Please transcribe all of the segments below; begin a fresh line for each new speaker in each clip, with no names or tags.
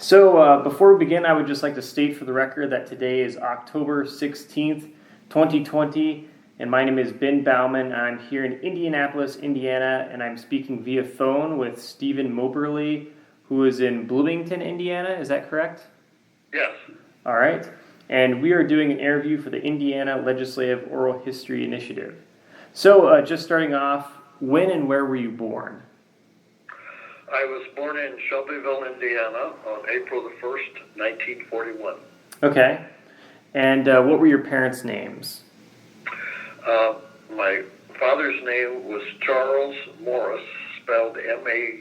So before we begin, I would just like to state for the record that today is October 16th, 2020, and my name is Ben Bauman. I'm here in Indianapolis, Indiana, and I'm speaking via phone with Stephen Moberly, who is in Bloomington, Indiana. Is that correct?
Yes.
All right. And we are doing an interview for the Indiana Legislative Oral History Initiative. So just starting off, when and where were you born?
I was born in Shelbyville, Indiana on April the 1st, 1941.
Okay. And what were your parents' names?
My father's name was Charles Morris, spelled M-A-U-R-I-C-E,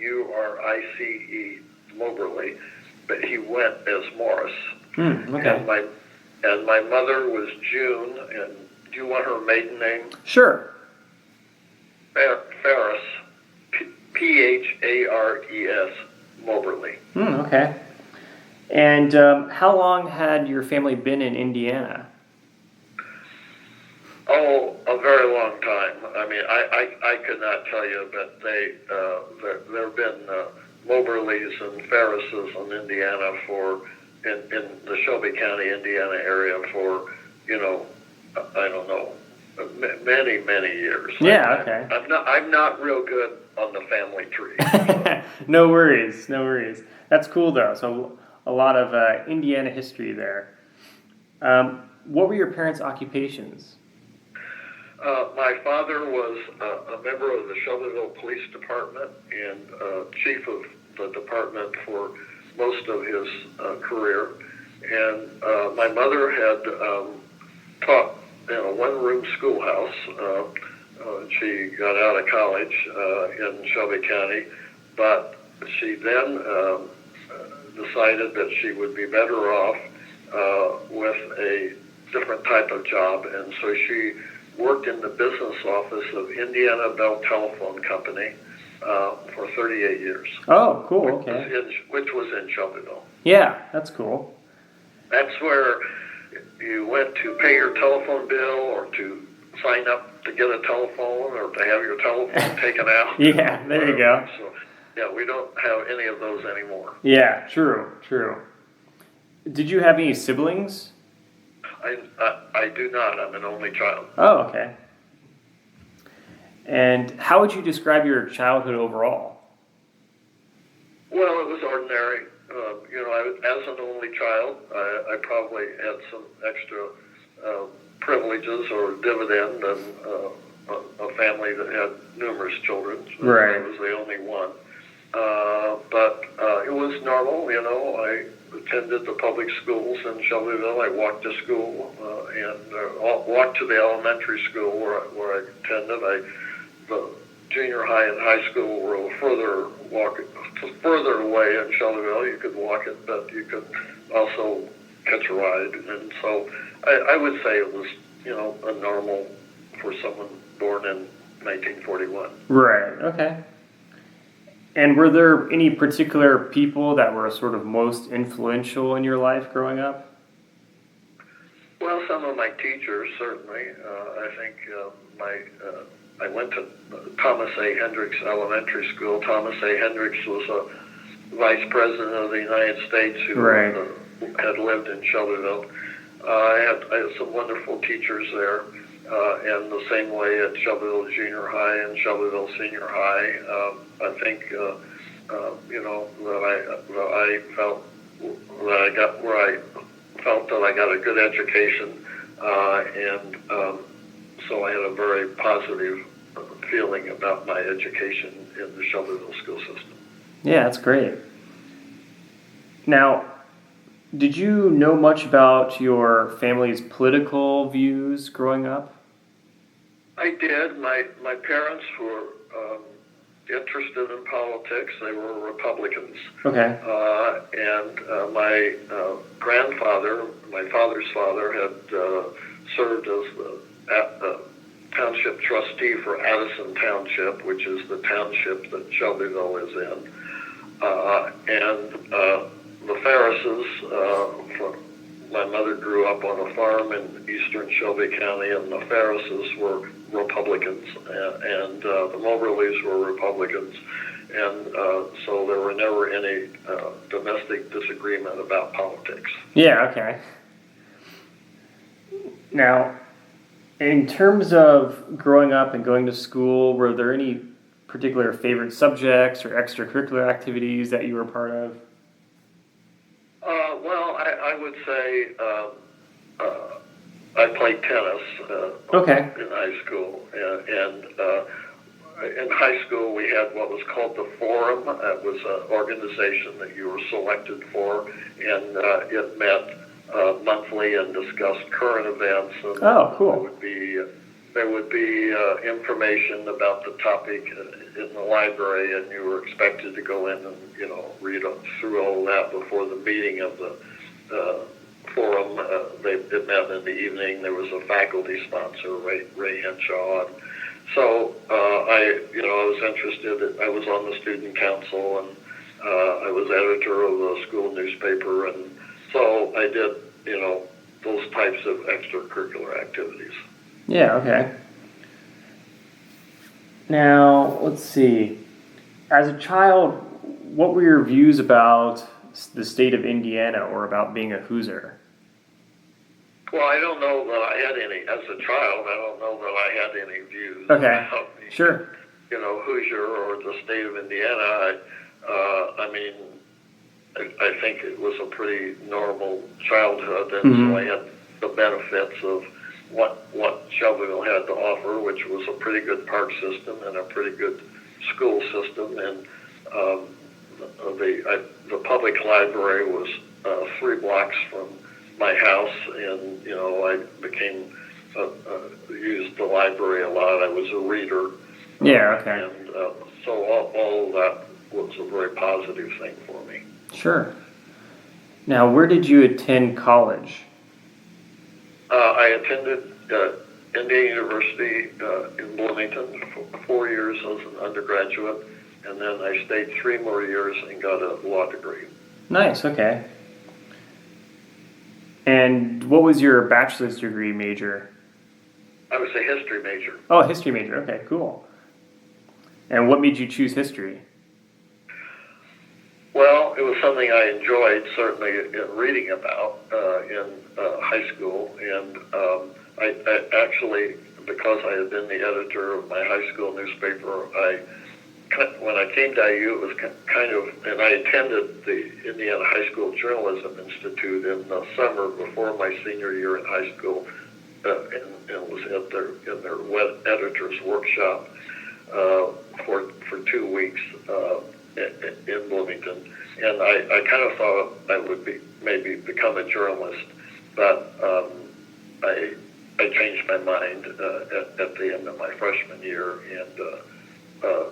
Moberly, but he went as Morris.
Okay.
And my mother was June, and do you want her maiden name?
Sure.
Ferris, P-H-A-R-E-S, Moberly.
Okay. And how long had your family been in Indiana?
Oh, a very long time. I mean, I could not tell you, but there have been Moberlys and Ferrises in Indiana in the Shelby County, Indiana area for, I don't know, many, many years.
Yeah, okay.
I'm not real good on the family tree.
No worries. That's cool though. So a lot of Indiana history there. What were your parents' occupations?
My father was a member of the Shelbyville Police Department and chief of the department for most of his career. And my mother had taught in a one-room schoolhouse. She got out of college in Shelby County, but she then decided that she would be better off with a different type of job, and so she worked in the business office of Indiana Bell Telephone Company for 38 years.
Oh, cool, okay.
Which was in Shelbyville.
Yeah, that's cool.
That's where you went to pay your telephone bill or to sign up to get a telephone or to have your telephone taken out.
Yeah, there you go.
So, yeah, we don't have any of those anymore.
Yeah, true. Did you have any siblings?
I do not. I'm an only child.
Oh, okay. And how would you describe your childhood overall?
Well, it was ordinary. As an only child, I probably had some extra privileges or dividend than a family that had numerous children.
Right.
I was the only one. But it was normal, I attended the public schools in Shelbyville. I walked to school and walked to the elementary school where I attended. The junior high and high school were a little further away in Shelbyville. You could walk it, but you could also catch a ride. And so I would say it was, a normal for someone born in 1941.
Right, okay. And were there any particular people that were sort of most influential in your life growing up?
Well, some of my teachers, certainly. I think I went to Thomas A. Hendricks Elementary School. Thomas A. Hendricks was a vice president of the United States who had lived in Shelbyville. I had some wonderful teachers there, and the same way at Shelbyville Junior High and Shelbyville Senior High. I think, that I felt that I got a good education, and so I had a very positive feeling about my education in the Shelbyville school system.
Yeah, that's great. Now, did you know much about your family's political views growing up?
I did. My parents were interested in politics. They were Republicans.
Okay.
And my grandfather, my father's father, had served as the township trustee for Addison Township, which is the township that Shelbyville is in. And the Ferrises, my mother grew up on a farm in eastern Shelby County, and the Ferrises were Republicans, and the Moberlys were Republicans. and so there were never any domestic disagreement about politics.
Yeah, okay. Now, in terms of growing up and going to school, were there any particular favorite subjects or extracurricular activities that you were part of?
Well, I would say I played tennis
Okay.
in high school, and in high school we had what was called the Forum. It was an organization that you were selected for, and it met monthly and discussed current events. And
Oh, cool.
there would be information about the topic in the library, and you were expected to go in and read through all that before the meeting of the forum. It met in the evening. There was a faculty sponsor, Ray Henshaw. And so I was interested. I was on the student council, and I was editor of the school newspaper, and so I did those types of extracurricular activities.
Yeah, okay. Now, let's see. As a child, what were your views about the state of Indiana or about being a Hoosier?
Well, I don't know that I had any, as a child, I don't know that I had any views
Okay,
about being,
sure.
Hoosier or the state of Indiana. I think it was a pretty normal childhood, and so I had the benefits of what Shelbyville had to offer, which was a pretty good park system and a pretty good school system. And the public library was 3 blocks from my house, and I became used the library a lot. I was a reader.
Yeah, okay.
And so all of that was a very positive thing for me.
Sure. Now, where did you attend college?
I attended Indiana University in Bloomington for 4 years as an undergraduate, and then I stayed 3 more years and got a law degree.
Nice, okay. And what was your bachelor's degree major?
I was a history major.
Oh, history major. Okay, cool. And what made you choose history?
Well, it was something I enjoyed, certainly in reading about in high school. And I actually, because I had been the editor of my high school newspaper, when I came to IU, it was kind of, and I attended the Indiana High School Journalism Institute in the summer before my senior year in high school, and was in their editor's workshop for 2 weeks in Bloomington. And I kind of thought I would maybe become a journalist, but I changed my mind at the end of my freshman year and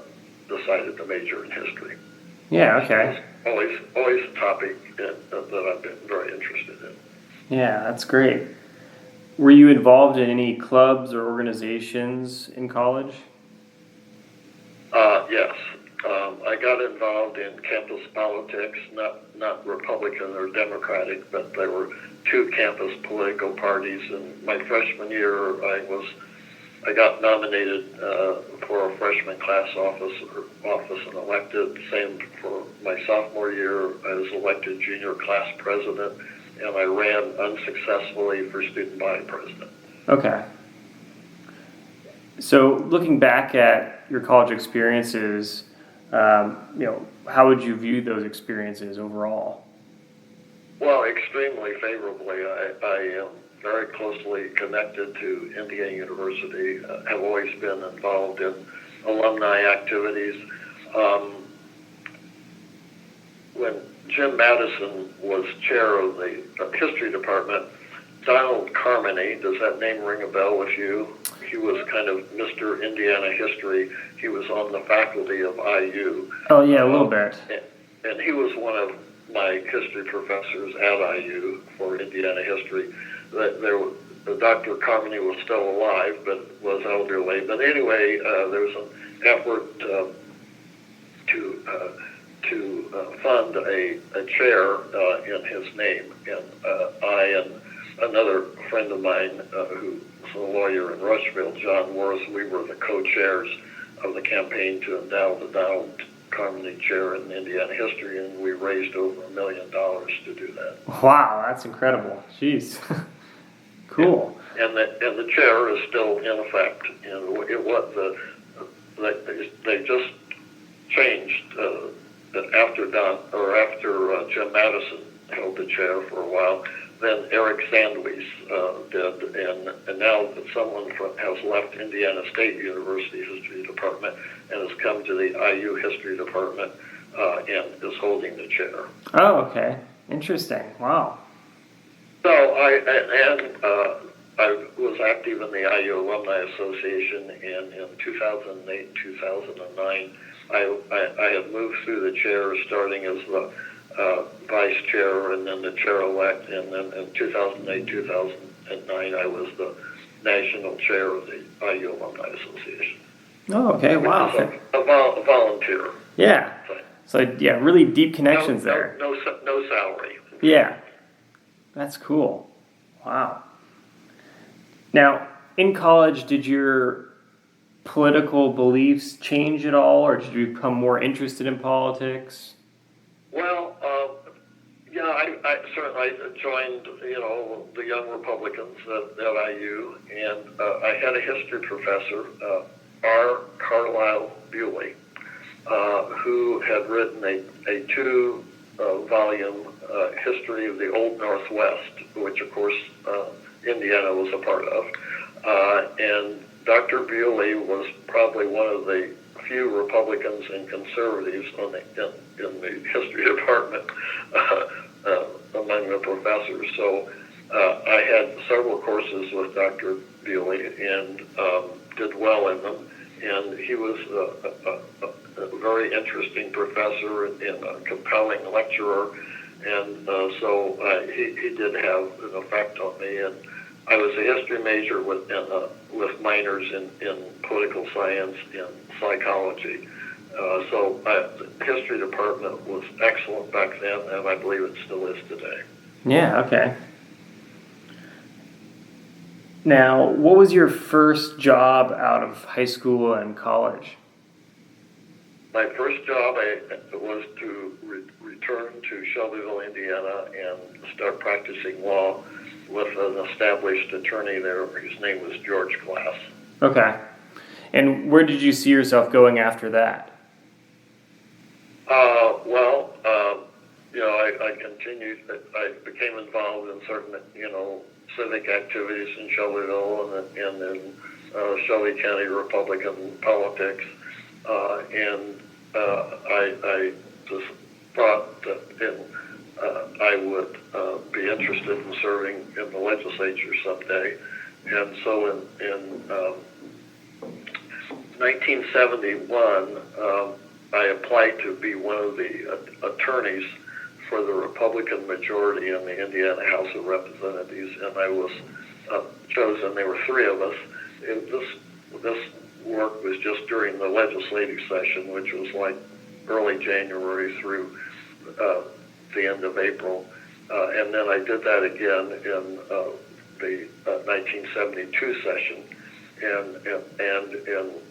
decided to major in history.
Yeah, okay.
It's always a topic that I've been very interested in.
Yeah, that's great. Were you involved in any clubs or organizations in college?
Yes. I got involved in campus politics, not Republican or Democratic, but there were 2 campus political parties. In my freshman year, I got nominated for a freshman class office and elected. Same for my sophomore year. I was elected junior class president, and I ran unsuccessfully for student body president.
Okay. So looking back at your college experiences, how would you view those experiences overall?
Well, extremely favorably. I am very closely connected to Indiana University. Have always been involved in alumni activities. When Jim Madison was chair of the history department, Donald Carmody, does that name ring a bell with you? He was kind of Mr. Indiana history. He was on the faculty of IU.
Oh, yeah, a little bit.
And he was one of my history professors at IU for Indiana history. Dr. Carmody was still alive, but was elderly. But anyway, there was an effort to fund a chair in his name. And I and another friend of mine who was a lawyer in Rushville, John Worth, we were the co-chairs of the campaign to endow the Donald Carmody Chair in Indiana history, and we raised over $1 million to do that.
Wow, that's incredible. Jeez. Cool.
And the chair is still in effect. And it was they just changed after Jim Madison held the chair for a while. Then Eric Sandwies did, and now that someone has left Indiana State University History Department and has come to the IU History Department and is holding the chair.
Oh, okay. Interesting. Wow.
So I was active in the IU Alumni Association, and in 2008, 2009, I had moved through the chair, starting as the vice chair and then the chair-elect, and then in 2008, 2009, I was the national chair of the IU Alumni Association.
Oh, okay. Wow.
A volunteer.
Yeah. So, yeah, really deep connections there.
No salary.
Yeah. That's cool. Wow. Now, in college, did your political beliefs change at all, or did you become more interested in politics?
Well, yeah, I certainly joined, the Young Republicans at IU, and I had a history professor, R. Carlisle Bewley, who had written a two-volume history of the Old Northwest, which, of course, Indiana was a part of. And Dr. Bewley was probably one of the few Republicans and conservatives in the history department among the professors. So I had several courses with Dr. Bewley and did well in them. And he was a very interesting professor and a compelling lecturer. And so he did have an effect on me. And I was a history major with minors in political science and psychology. So the history department was excellent back then, and I believe it still is today.
Yeah, okay. Now, what was your first job out of high school and college?
My first job was to return to Shelbyville, Indiana, and start practicing law with an established attorney there. His name was George Glass.
Okay. And where did you see yourself going after that?
I continued. I became involved in certain, civic activities in Shelbyville and in Shelby County Republican politics. And I just thought that I would be interested in serving in the legislature someday. And so in 1971, I applied to be one of the attorneys for the Republican majority in the Indiana House of Representatives, and I was chosen. There were three of us. This work was just during the legislative session, which was like early January through the end of April, and then I did that again in the 1972 session, and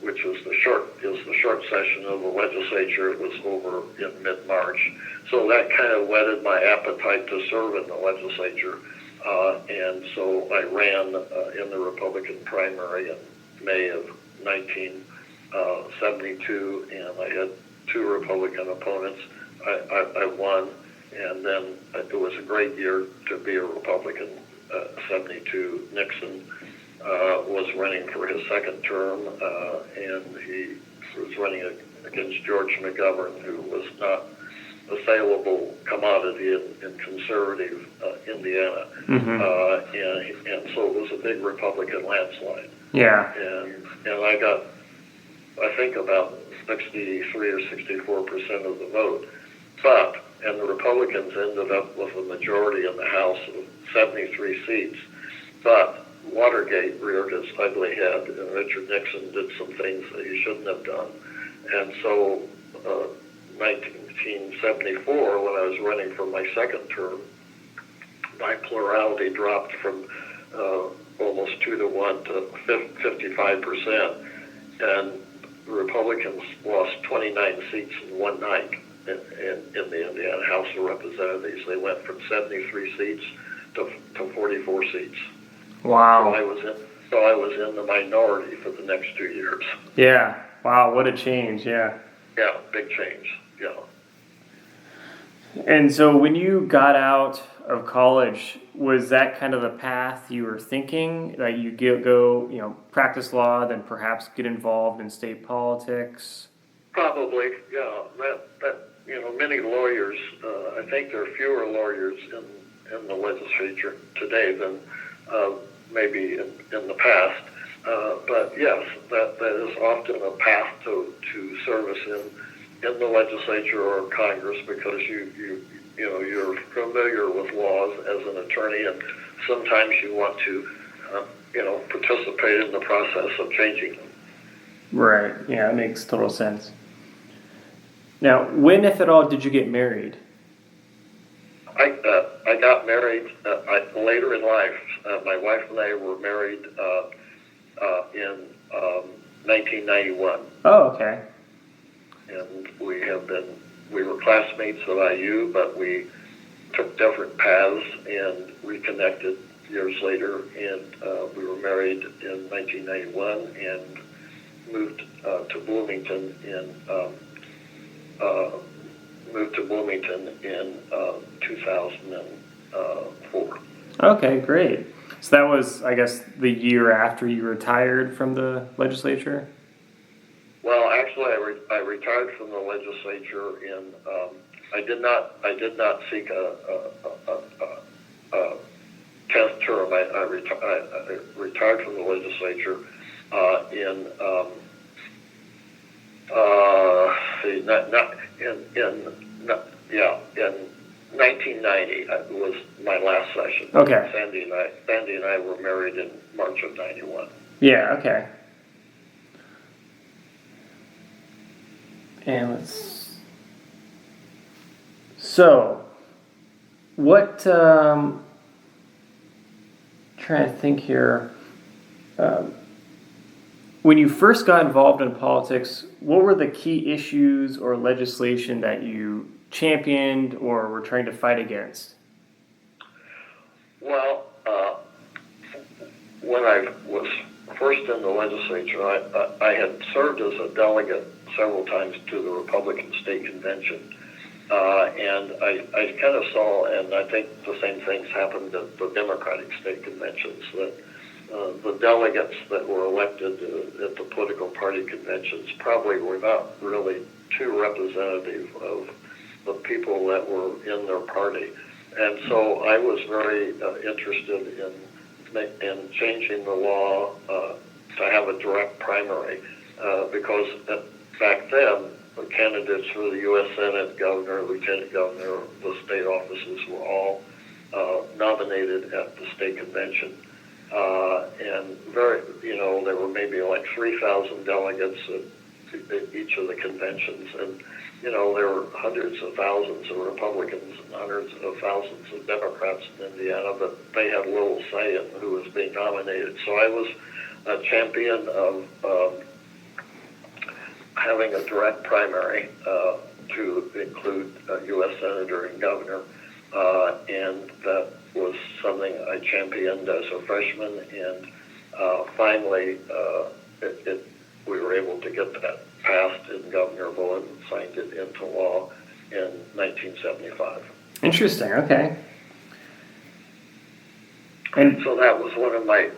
which was the short session of the legislature. It was over in mid-March, so that kind of whetted my appetite to serve in the legislature, and so I ran in the Republican primary in May of 1972, and I had two Republican opponents. I won, and then it was a great year to be a Republican. 72, Nixon was running for his second term, and he was running against George McGovern, who was not a saleable commodity in conservative Indiana.
Mm-hmm.
And so it was a big Republican landslide.
Yeah.
And I got, I think, about 63 or 64% of the vote. And the Republicans ended up with a majority in the House of 73 seats. But Watergate reared its ugly head, and Richard Nixon did some things that he shouldn't have done. And so 1974, when I was running for my second term, my plurality dropped from almost 2-1 to 55%. And the Republicans lost 29 seats in one night in the Indiana House of Representatives. They went from 73 seats to 44 seats.
Wow.
So I was in the minority for the next 2 years.
Yeah. Wow. What a change. Yeah.
Yeah, big change. Yeah.
And so when you got out of college, was that kind of the path you were thinking, that you go, practice law, then perhaps get involved in state politics?
Probably, yeah. Many lawyers. I think there are fewer lawyers in the legislature today than maybe in the past. But yes, that is often a path to service in the legislature or Congress, because you're familiar with laws as an attorney, and sometimes you want to participate in the process of changing them.
Right. Yeah, it makes total sense. Now, when, if at all, did you get married?
I got married later in life. My wife and I were married in 1991.
Oh, okay.
And we were classmates at IU, but we took different paths and reconnected years later, and we were married in 1991 and moved to Bloomington in 2004.
Okay, great. So that was, I guess, the year after you retired from the legislature?
Well, actually, I retired from the legislature, and I did not seek a 10th term. I retired from the legislature in 1990 was my last session.
Okay.
Sandy and I were married in March of 91.
Yeah, okay. And so, what, trying to think here, when you first got involved in politics, what were the key issues or legislation that you championed or were trying to fight against?
Well, when I was first in the legislature, I had served as a delegate several times to the Republican State Convention, and I kind of saw, and I think the same things happened at the Democratic State Conventions, that the delegates that were elected at the political party conventions probably were not really too representative of the people that were in their party. And so I was very interested in changing the law to have a direct primary, because back then the candidates for the U.S. Senate, governor, lieutenant governor, the state offices were all nominated at the state convention. And there were maybe like 3,000 delegates at each of the conventions, and there were hundreds of thousands of Republicans and hundreds of thousands of Democrats in Indiana, but they had little say in who was being nominated. So I was a champion of having a direct primary to include U.S. Senator and governor, and that was something I championed as a freshman, and finally we were able to get that passed in Governor Bullitt and signed it into law in 1975.
Interesting, okay.
And so that was one of my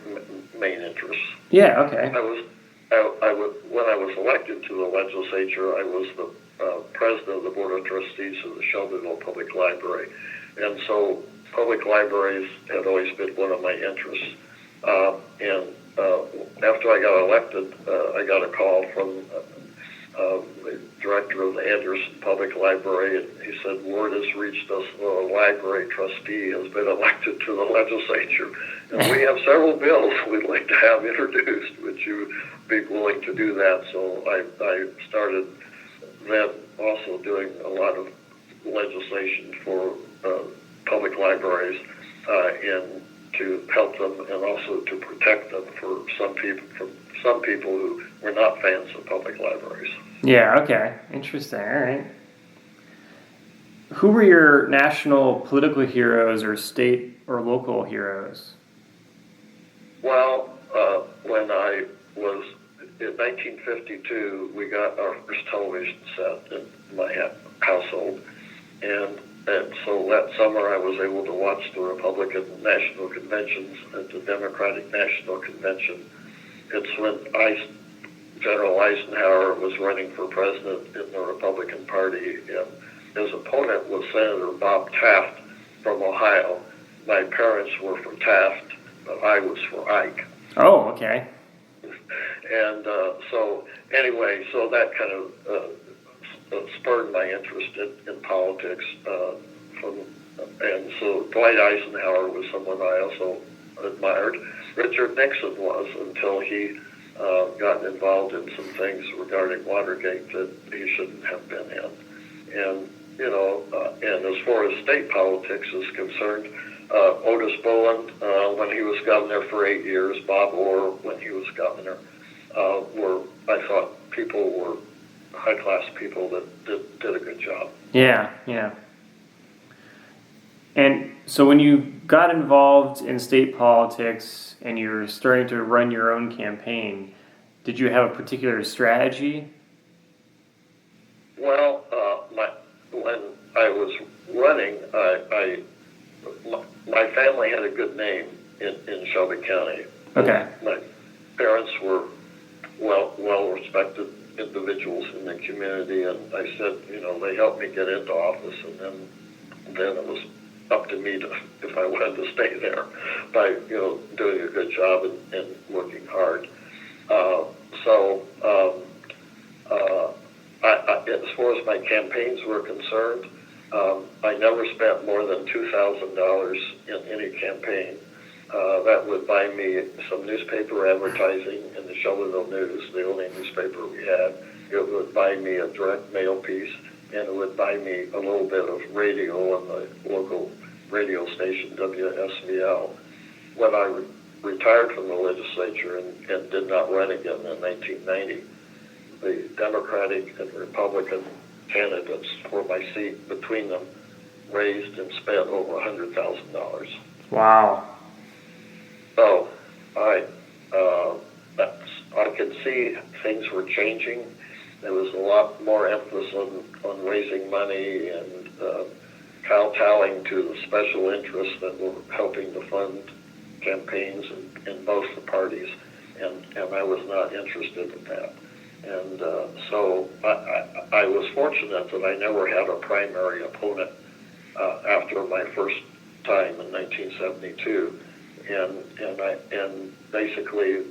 main interests.
Yeah, okay.
When I was elected to the legislature, I was the president of the Board of Trustees of the Shelbyville Public Library. And so public libraries had always been one of my interests. And after I got elected, I got a call from the director of the Anderson Public Library, and he said, word has reached us, the library trustee has been elected to the legislature, and we have several bills we'd like to have introduced. Would you be willing to do that? So I started then also doing a lot of legislation for public libraries in to help them and also to protect them from some people who were not fans of public libraries.
Yeah, okay. Interesting. All right. Who were your national political heroes or state or local heroes?
Well, when I was in 1952, we got our first television set in my household, and so that summer I was able to watch the Republican national conventions and the Democratic National Convention. It's when General Eisenhower was running for president in the Republican Party, and his opponent was Senator Bob Taft from Ohio. My parents were for Taft, but I was for Ike.
Oh, okay.
And so that kind of spurred my interest in politics. And so Dwight Eisenhower was someone I also admired. Richard Nixon was, until he got involved in some things regarding Watergate that he shouldn't have been in. And and as far as state politics is concerned, Otis Bowen, when he was governor for 8 years, Bob Orr, when he was governor, I thought were high-class people that did a good job.
Yeah, yeah. And so when you got involved in state politics and you were starting to run your own campaign, did you have a particular strategy?
Well, when I was running, my family had a good name in Shelby County.
Okay.
My parents were well-respected individuals in the community, and I said, they helped me get into office, and then it was up to me if I wanted to stay there by, doing a good job and working hard. As far as my campaigns were concerned, I never spent more than $2,000 in any campaign. That would buy me some newspaper advertising in the Shelbyville News, the only newspaper we had. It would buy me a direct mail piece, and it would buy me a little bit of radio on the local radio station, WSVL. When I retired from the legislature and did not run again in 1990, the Democratic and Republican candidates for my seat, between them, raised and spent over $100,000.
Wow.
So I could see things were changing. There was a lot more emphasis on raising money and kowtowing to the special interests that were helping to fund campaigns in both the parties, and I was not interested in that. And so I was fortunate that I never had a primary opponent after my first time in 1972, and basically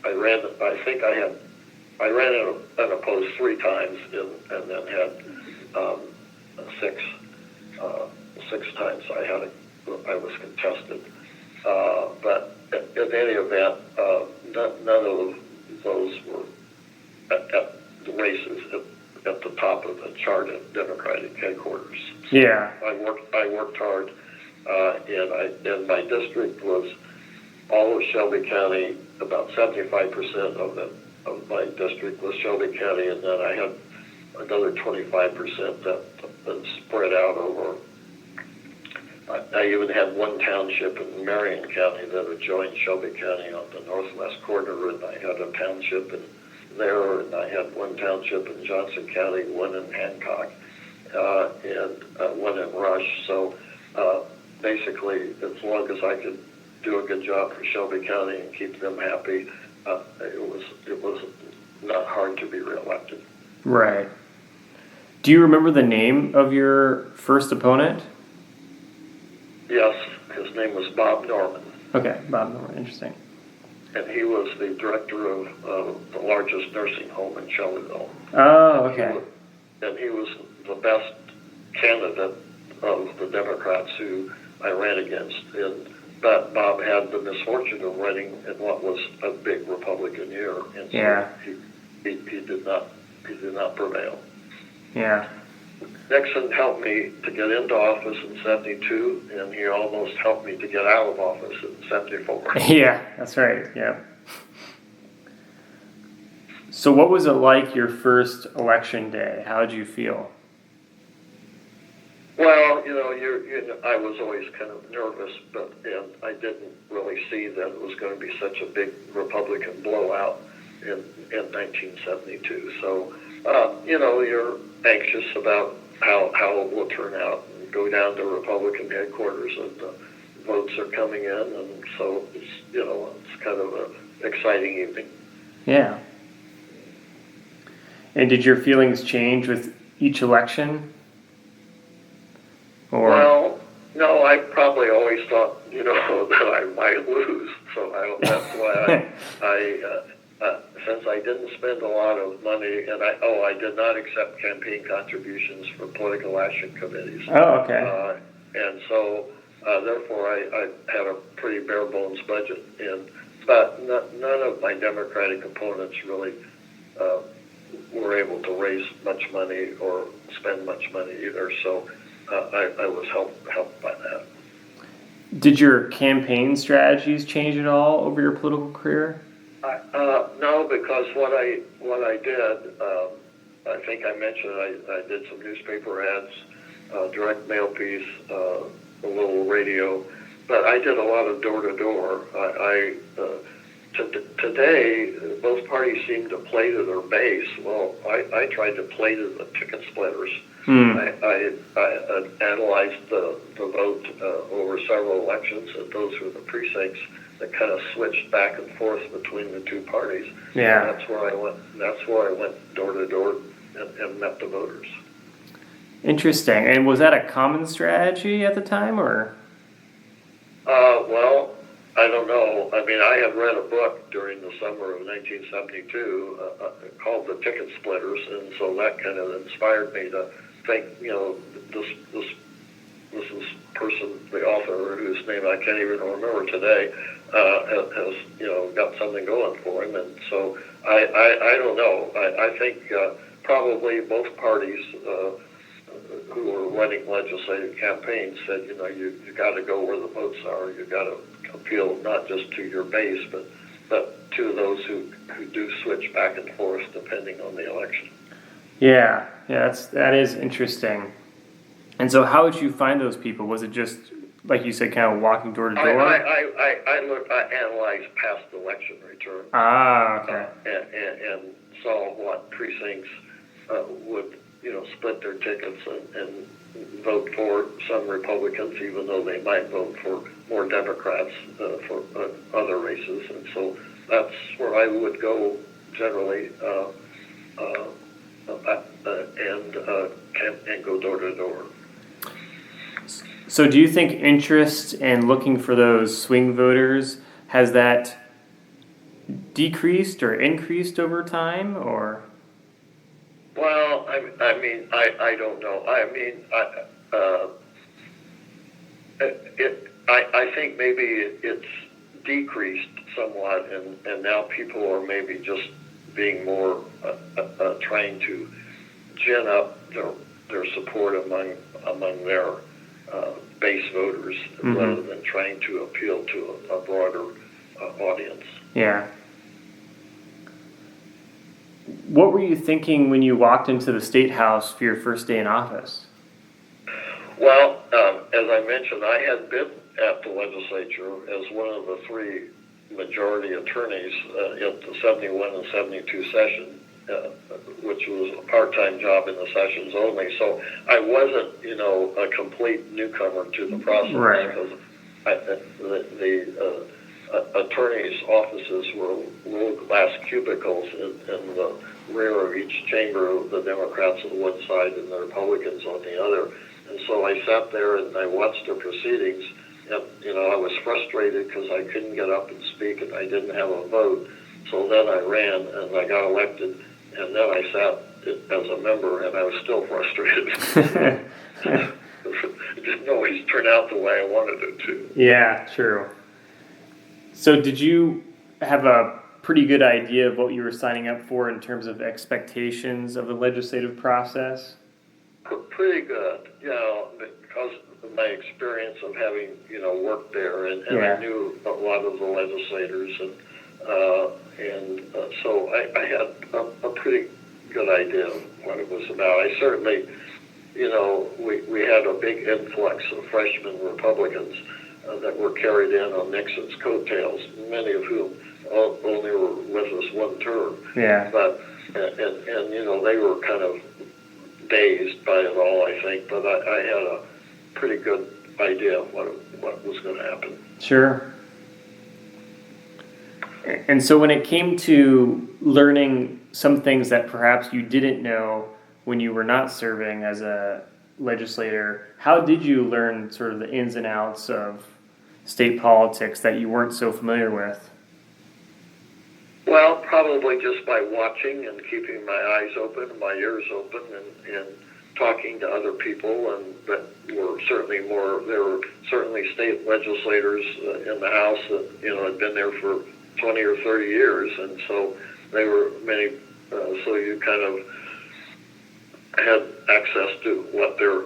I ran unopposed 3 times and then had six times I was contested. But in any event, none of those were at the races at the top of the chart at Democratic headquarters. So
yeah.
I worked hard, and my district was all of Shelby County. About 75% of my district was Shelby County, and then I had another 25% that spread out over. I even had one township in Marion County that had joined Shelby County on the northwest corner, and I had a township there, and I had one township in Johnson County, one in Hancock, and one in Rush. So basically, as long as I could do a good job for Shelby County and keep them happy, it was not hard to be reelected.
Right. Do you remember the name of your first opponent?
Yes, his name was Bob Norman.
Okay, Bob Norman. Interesting.
And he was the director of the largest nursing home in Shelbyville.
Oh, okay.
And he was the best candidate of the Democrats who I ran against. But Bob had the misfortune of running in what was a big Republican year, and so
yeah.
he did not prevail.
Yeah.
Nixon helped me to get into office in 72, and he almost helped me to get out of office in 74.
Yeah, that's right. Yeah. So what was it like your first election day? How did you feel?
Well, I was always kind of nervous, and I didn't really see that it was going to be such a big Republican blowout in 1972. So, you're anxious about how it will turn out, and go down to Republican headquarters, and the votes are coming in, and so it's kind of an exciting evening.
Yeah. And did your feelings change with each election? Or
Well, no, I probably always thought, that I might lose. So that's why since I didn't spend a lot of money, and I did not accept campaign contributions for political action committees.
Oh, okay.
And so, therefore, I had a pretty bare bones budget, but none of my Democratic opponents really were able to raise much money or spend much money either. So I was helped by that.
Did your campaign strategies change at all over your political career?
No, because what I did, I think I mentioned I did some newspaper ads, direct mail piece, a little radio, but I did a lot of door to door. Today, both parties seem to play to their base. Well, I tried to play to the ticket splitters. I analyzed the vote over several elections, and those were the precincts that kind of switched back and forth between the two parties.
Yeah.
And that's where I went door to door and met the voters.
Interesting. And was that a common strategy at the time, or?
Well, I don't know. I mean, I had read a book during the summer of 1972 called The Ticket Splitters, and so that kind of inspired me to think, this is person, the author, whose name I can't even remember today, has got something going for him, and so I don't know. I think probably both parties who were running legislative campaigns said, you got to go where the votes are. You got to appeal not just to your base, but to those who do switch back and forth depending on the election.
Yeah, that is interesting. And so how would you find those people? Was it just, like you said, kind of walking door to door?
I analyzed past election returns.
Okay.
And saw what precincts would, split their tickets and vote for some Republicans, even though they might vote for more Democrats for other races. And so that's where I would go generally, and go door to door.
So do you think interest in looking for those swing voters, has that decreased or increased over time, or?
Well, I don't know. I think maybe it's decreased somewhat, and now people are maybe just being more trying to gin up their support among their base voters, rather than trying to appeal to a broader audience.
Yeah. What were you thinking when you walked into the State House for your first day in office?
Well, as I mentioned, I had been at the legislature as one of the three majority attorneys at the 71 and 72 session, which was a part-time job in the sessions only. So I wasn't, a complete newcomer to the process.
Right.
Because the attorneys' offices were little glass cubicles in the rear of each chamber, the Democrats on one side and the Republicans on the other. And so I sat there and I watched the proceedings, and I was frustrated because I couldn't get up and speak and I didn't have a vote. So then I ran and I got elected, and then I sat as a member and I was still frustrated. It didn't always turn out the way I wanted it to.
Yeah, true. So did you have a pretty good idea of what you were signing up for in terms of expectations of the legislative process?
Pretty good, because of my experience of having, worked there, and
Yeah.
I knew a lot of the legislators, and so I had a pretty good idea of what it was about. I certainly, we had a big influx of freshman Republicans that were carried in on Nixon's coattails, many of whom only were with us one term.
Yeah.
But and they were kind of dazed by it all, I think. But I had a pretty good idea of what was going to happen.
Sure. And so when it came to learning some things that perhaps you didn't know when you were not serving as a legislator, how did you learn sort of the ins and outs of state politics that you weren't so familiar with?
Well, probably just by watching and keeping my eyes open, my ears open, and talking to other people, and that were certainly there were certainly state legislators in the House that, had been there for 20 or 30 years, and so they were many, so you kind of had access to what their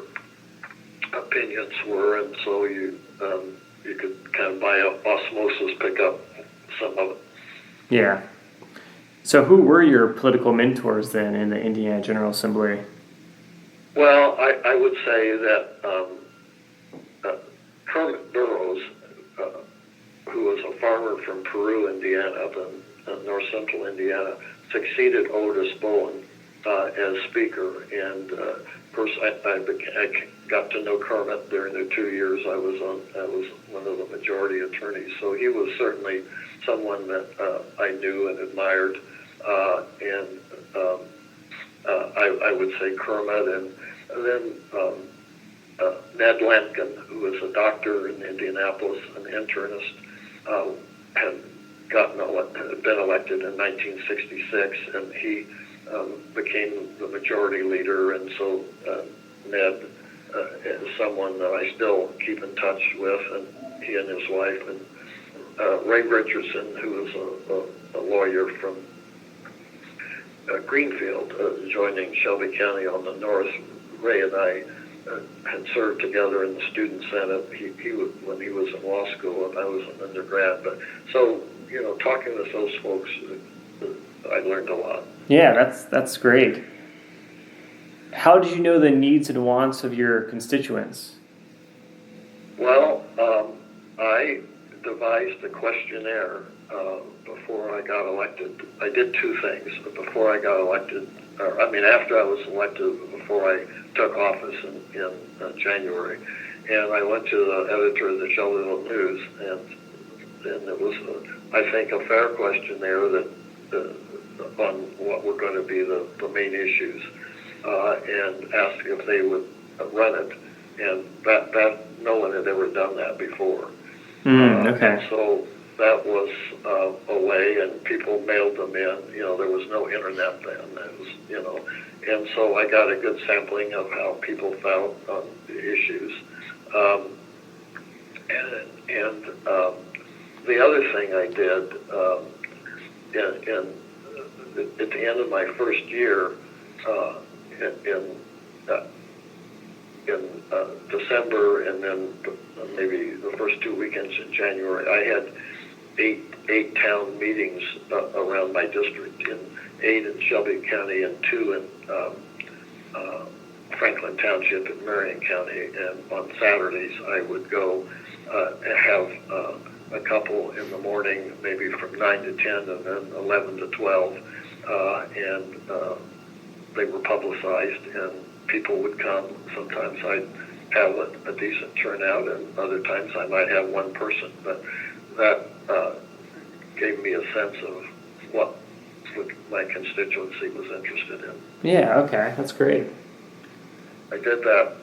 opinions were, and so you could kind of by osmosis pick up some of it.
Yeah. So who were your political mentors then in the Indiana General Assembly?
Well, I would say that Kermit Burroughs, who was a farmer from Peru, Indiana, up in north central Indiana, succeeded Otis Bowen as Speaker. And of course, I got to know Kermit during the 2 years I was one of the majority attorneys. So he was certainly someone that I knew and admired. I would say Kermit, and then Ned Lampkin, who was a doctor in Indianapolis, an internist, had been elected in 1966, and he became the majority leader, and so Ned is someone that I still keep in touch with, and he and his wife, and Ray Richardson, who was a lawyer from Greenfield, joining Shelby County on the north. Ray and I had served together in the student senate. He when he was in law school and I was an undergrad. But so talking with those folks, I learned a lot.
Yeah, that's great. How did you know the needs and wants of your constituents?
Well, I devised a questionnaire before I got elected. I did two things before I got elected. After I was elected, before I took office in January, and I went to the editor of the Shelbyville News, and it was, I think, a fair questionnaire that on what were going to be the main issues, and asked if they would run it, and that no one had ever done that before.
Okay.
And so that was a way, and people mailed them in. There was no internet then. It was, and so I got a good sampling of how people felt on the issues. And the other thing I did at the end of my first year in December, and then maybe the first 2 weekends in January, I had eight town meetings around my district, 8 in Shelby County and 2 in Franklin Township in Marion County. And on Saturdays, I would go have a couple in the morning, maybe from 9 to 10, and then 11 to 12, and they were publicized, and people would come. Sometimes I'd have a decent turnout, and other times I might have one person. But that gave me a sense of what my constituency was interested in.
Yeah, okay, that's great.
I did that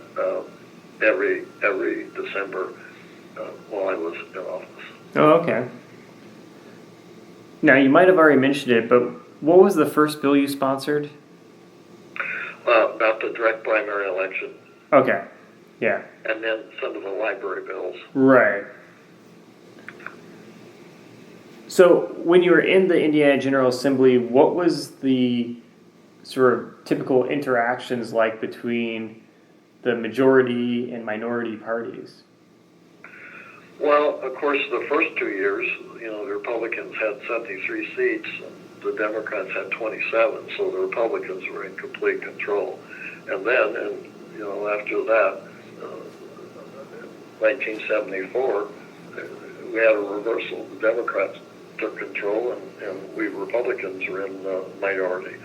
every December while I was in office.
Oh, okay. Now, you might have already mentioned it, but what was the first bill you sponsored?
About the direct primary election.
Okay, yeah.
And then some of the library bills.
Right. So when you were in the Indiana General Assembly, what was the sort of typical interactions like between the majority and minority parties?
Well, of course, the first 2 years, the Republicans had 73 seats, and the Democrats had 27, so the Republicans were in complete control. And then, after that, 1974, we had a reversal. The Democrats took control, and we Republicans were in the minority.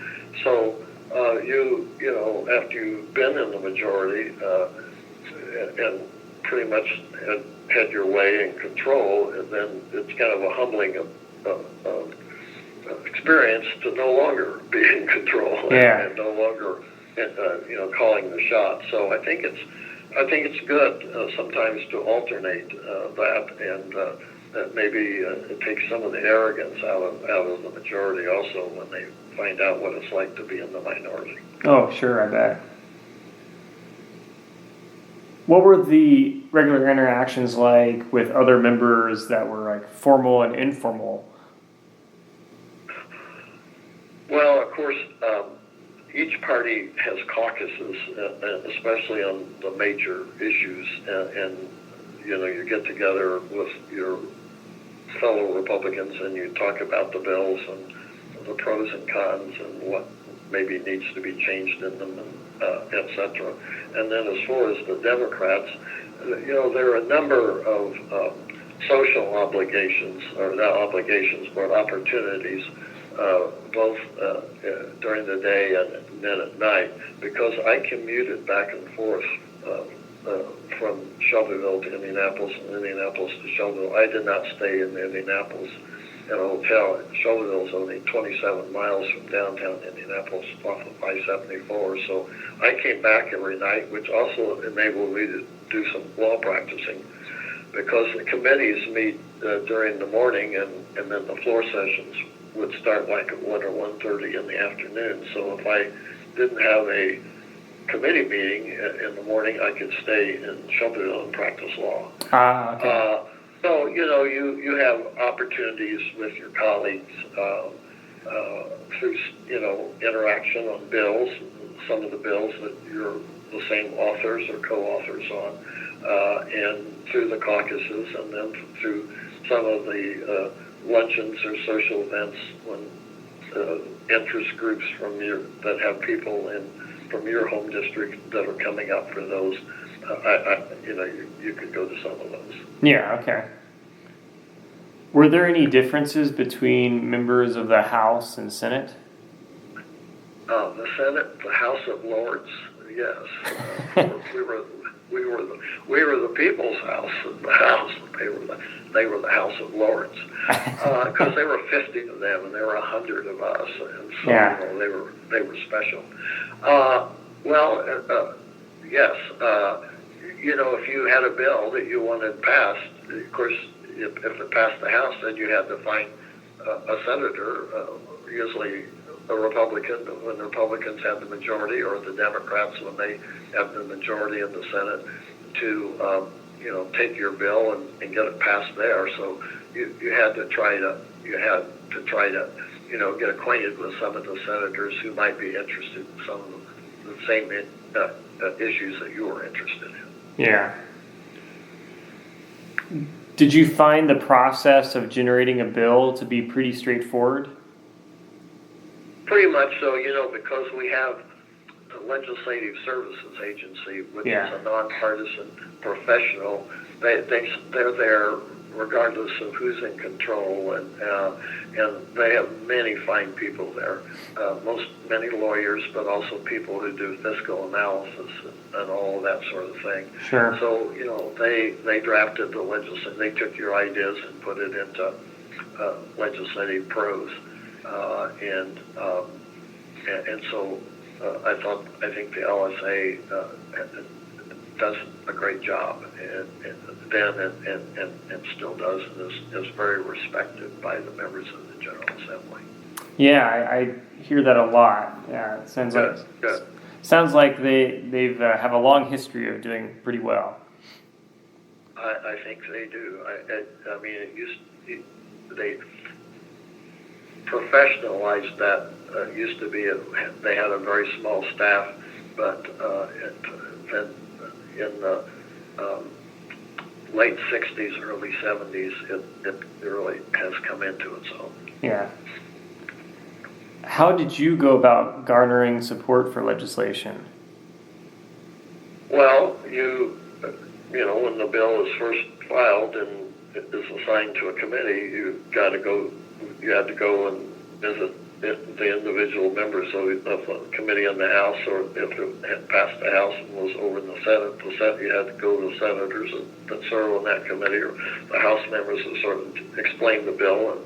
So after you've been in the majority and pretty much had your way in control, and then it's kind of a humbling experience to no longer be in control and no longer calling the shots. So I think it's good sometimes to alternate that, and maybe it takes some of the arrogance out of the majority also when they find out what it's like to be in the minority.
Oh, sure, I bet. What were the regular interactions like with other members that were like formal and informal?
Well, of course, each party has caucuses, especially on the major issues, and you get together with your fellow Republicans and you talk about the bills and the pros and cons and what maybe needs to be changed in them, and etc. And then as far as the Democrats, there are a number of social obligations, or not obligations, but opportunities, both during the day and then at night, because I commuted back and forth from Shelbyville to Indianapolis and Indianapolis to Shelbyville. I did not stay in Indianapolis in a hotel. Shelbyville is only 27 miles from downtown Indianapolis off of I-74, so I came back every night, which also enabled me to do some law practicing, because the committees meet during the morning, and then the floor sessions would start like at 1 or 1:30 in the afternoon. So if I didn't have a committee meeting in the morning, I could stay in Shelbyville and practice law.
Okay.
So, you have opportunities with your colleagues through, interaction on bills, some of the bills that you're the same authors or co-authors on, and through the caucuses, and then through some of the luncheons or social events when interest groups that have people from your home district that are coming up for those. You could go to some of those.
Yeah, okay. Were there any differences between members of the House and Senate?
The Senate, the House of Lords, yes. We were the people's house in the House. They were the House of Lords, because there were 50 of them and there were 100 of us, and so they were special. Yes. If you had a bill that you wanted passed, of course, if it passed the House, then you had to find a senator, usually a Republican when the Republicans had the majority, or the Democrats when they had the majority in the Senate, to take your bill and get it passed there. So you had to try to get acquainted with some of the senators who might be interested in some of the same issues that you were interested in.
Yeah. Did you find the process of generating a bill to be pretty straightforward?
Pretty much so, because we have the Legislative Services Agency, which is a nonpartisan professional. They're there regardless of who's in control, and they have many fine people there. Many lawyers, but also people who do fiscal analysis and all of that sort of thing.
Sure. So
they drafted the legislation. They took your ideas and put it into legislative prose, and so I think the LSA does a great job, and still does, and is very respected by the members of the General Assembly.
Yeah, I hear that a lot. Yeah, it sounds sounds like they've have a long history of doing pretty well.
I think they do. I mean, they professionalized that. Used to be they had a very small staff, but then in the late 60s, early 70s, it really has come into its own.
Yeah. How did you go about garnering support for legislation?
Well, you know, when the bill is first filed and it is assigned to a committee, you had to go and visit the individual members of a committee in the House, or if it had passed the House and was over in the Senate, you had to go to the senators that serve on that committee, or the House members that sort of explain the bill and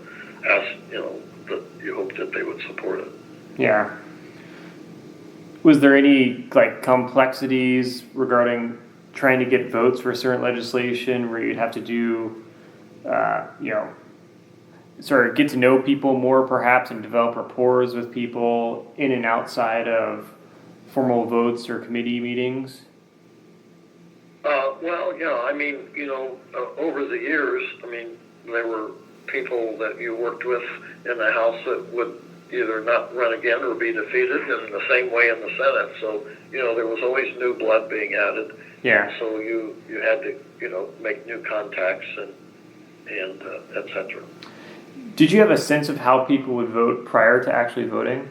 ask, you know, that you hoped that they would support it.
Yeah. Was there any complexities regarding trying to get votes for certain legislation where you'd have to do, sort of get to know people more perhaps and develop rapport with people in and outside of formal votes or committee meetings?
Well, yeah, I mean, over the years, I mean, there were people that you worked with in the House that would either not run again or be defeated, in the same way in the Senate. So, there was always new blood being added.
Yeah.
So you had to, make new contacts and et cetera.
Did you have a sense of how people would vote prior to actually voting?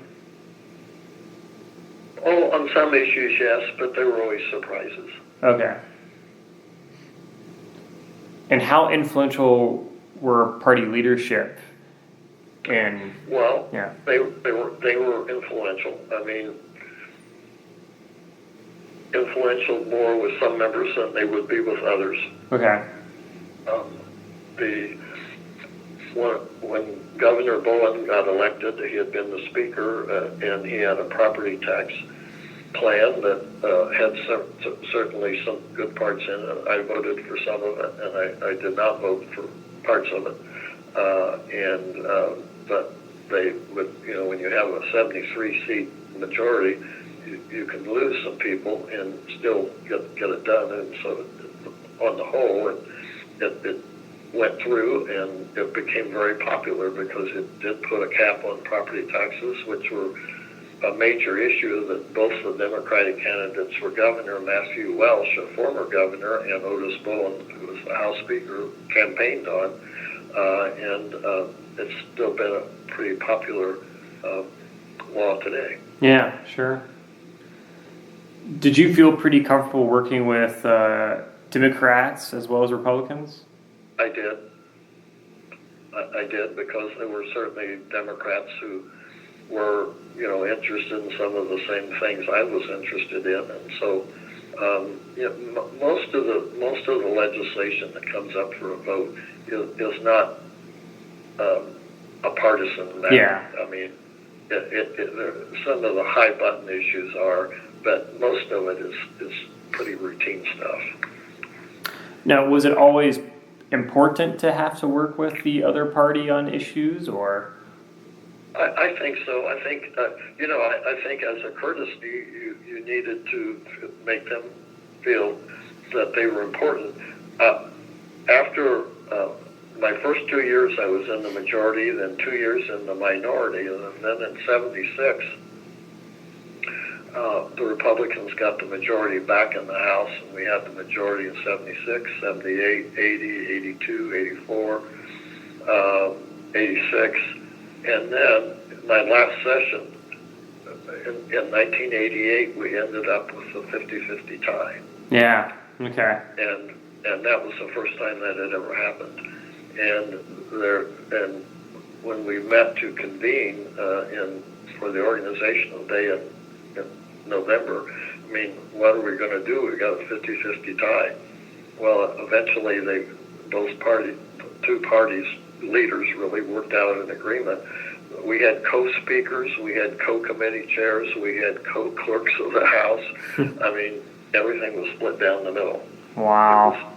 Oh, on some issues, yes, but there were always surprises.
Okay. And how influential were party leadership?
Well, yeah, they were influential. I mean, influential more with some members than they would be with others.
Okay.
When Governor Bowen got elected, he had been the speaker, and he had a property tax plan that had certainly some good parts in it. I voted for some of it, and I did not vote for parts of it. But they would, when you have a 73-seat majority, you can lose some people and still get it done. And so, on the whole, it went through, and it became very popular because it did put a cap on property taxes, which were a major issue that both the Democratic candidates for governor, Matthew Welsh, a former governor, and Otis Bowen, who was the House Speaker, campaigned on. And it's still been a pretty popular law today.
Yeah, sure. Did you feel pretty comfortable working with Democrats as well as Republicans?
I did. I did, because there were certainly Democrats who were, interested in some of the same things I was interested in, and so most of the legislation that comes up for a vote is not a partisan matter.
Yeah.
I mean, some of the high button issues are, but most of it is pretty routine stuff.
Now, was it always important to have to work with the other party on issues, or?
I think so. I think I think as a courtesy, you needed to make them feel that they were important. After my first 2 years, I was in the majority, then 2 years in the minority, and then in '76, the Republicans got the majority back in the House, and we had the majority in '76, '78, '80, '82, '84, '86, and then my last session, in 1988, we ended up with a 50-50 tie.
Yeah, okay.
And that was the first time that had ever happened. And when we met to convene for the organizational day in November, I mean, what are we going to do? We got a 50-50 tie. Well, eventually two parties leaders really worked out an agreement. We had co-speakers, we had co-committee chairs, we had co-clerks of the House. I mean, everything was split down the middle.
Wow.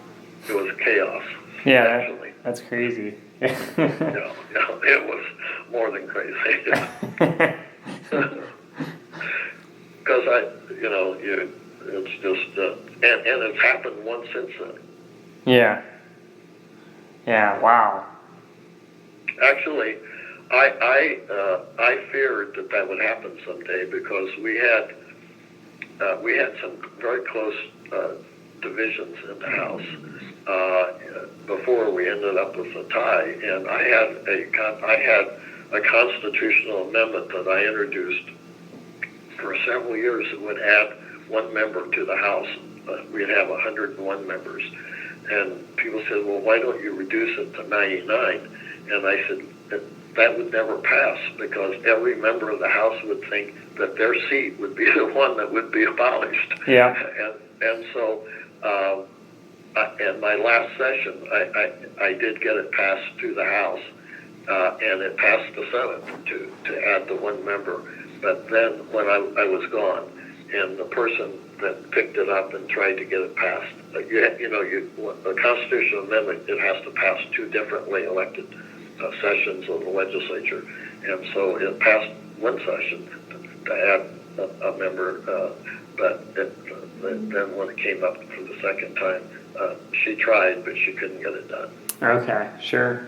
It was chaos.
Yeah,
actually.
That's crazy.
It was more than crazy. Because it's just, and it's happened once since then.
Yeah. Yeah. Wow.
Actually, I feared that would happen someday because we had some very close divisions in the House before we ended up with a tie. And I had a constitutional amendment that I introduced for several years that would add one member to the House. We'd have 101 members. And people said, well, why don't you reduce it to 99? And I said, that would never pass because every member of the House would think that their seat would be the one that would be abolished.
Yeah.
And so, in my last session, I did get it passed to the House, and it passed the Senate to add the one member. But then when I was gone, and the person that picked it up and tried to get it passed, the constitutional amendment, it has to pass two differently elected sessions of the legislature, and so it passed one session to add a member, but then when it came up for the second time, she tried, but she couldn't get it done.
Okay, sure.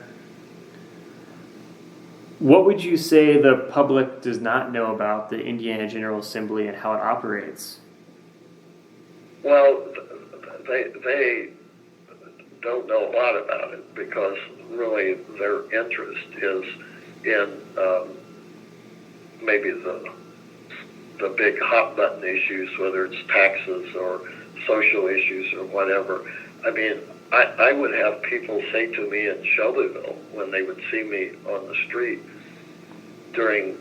What would you say the public does not know about the Indiana General Assembly and how it operates?
Well, they don't know a lot about it because really their interest is in maybe the big hot button issues, whether it's taxes or social issues or whatever. I mean, I would have people say to me in Shelbyville when they would see me on the street during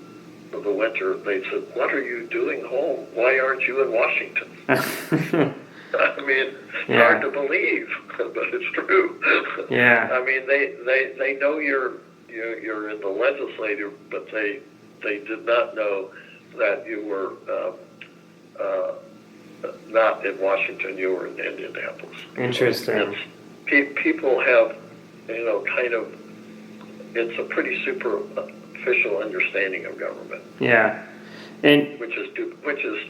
the winter, they'd say, what are you doing home? Why aren't you in Washington? I mean, it's hard to believe, but it's true.
Yeah.
I mean, they know you're in the legislature, but they did not know that you were not in Washington. You were in Indianapolis.
Interesting.
People have, kind of. It's a pretty superficial understanding of government.
Yeah.
And
which is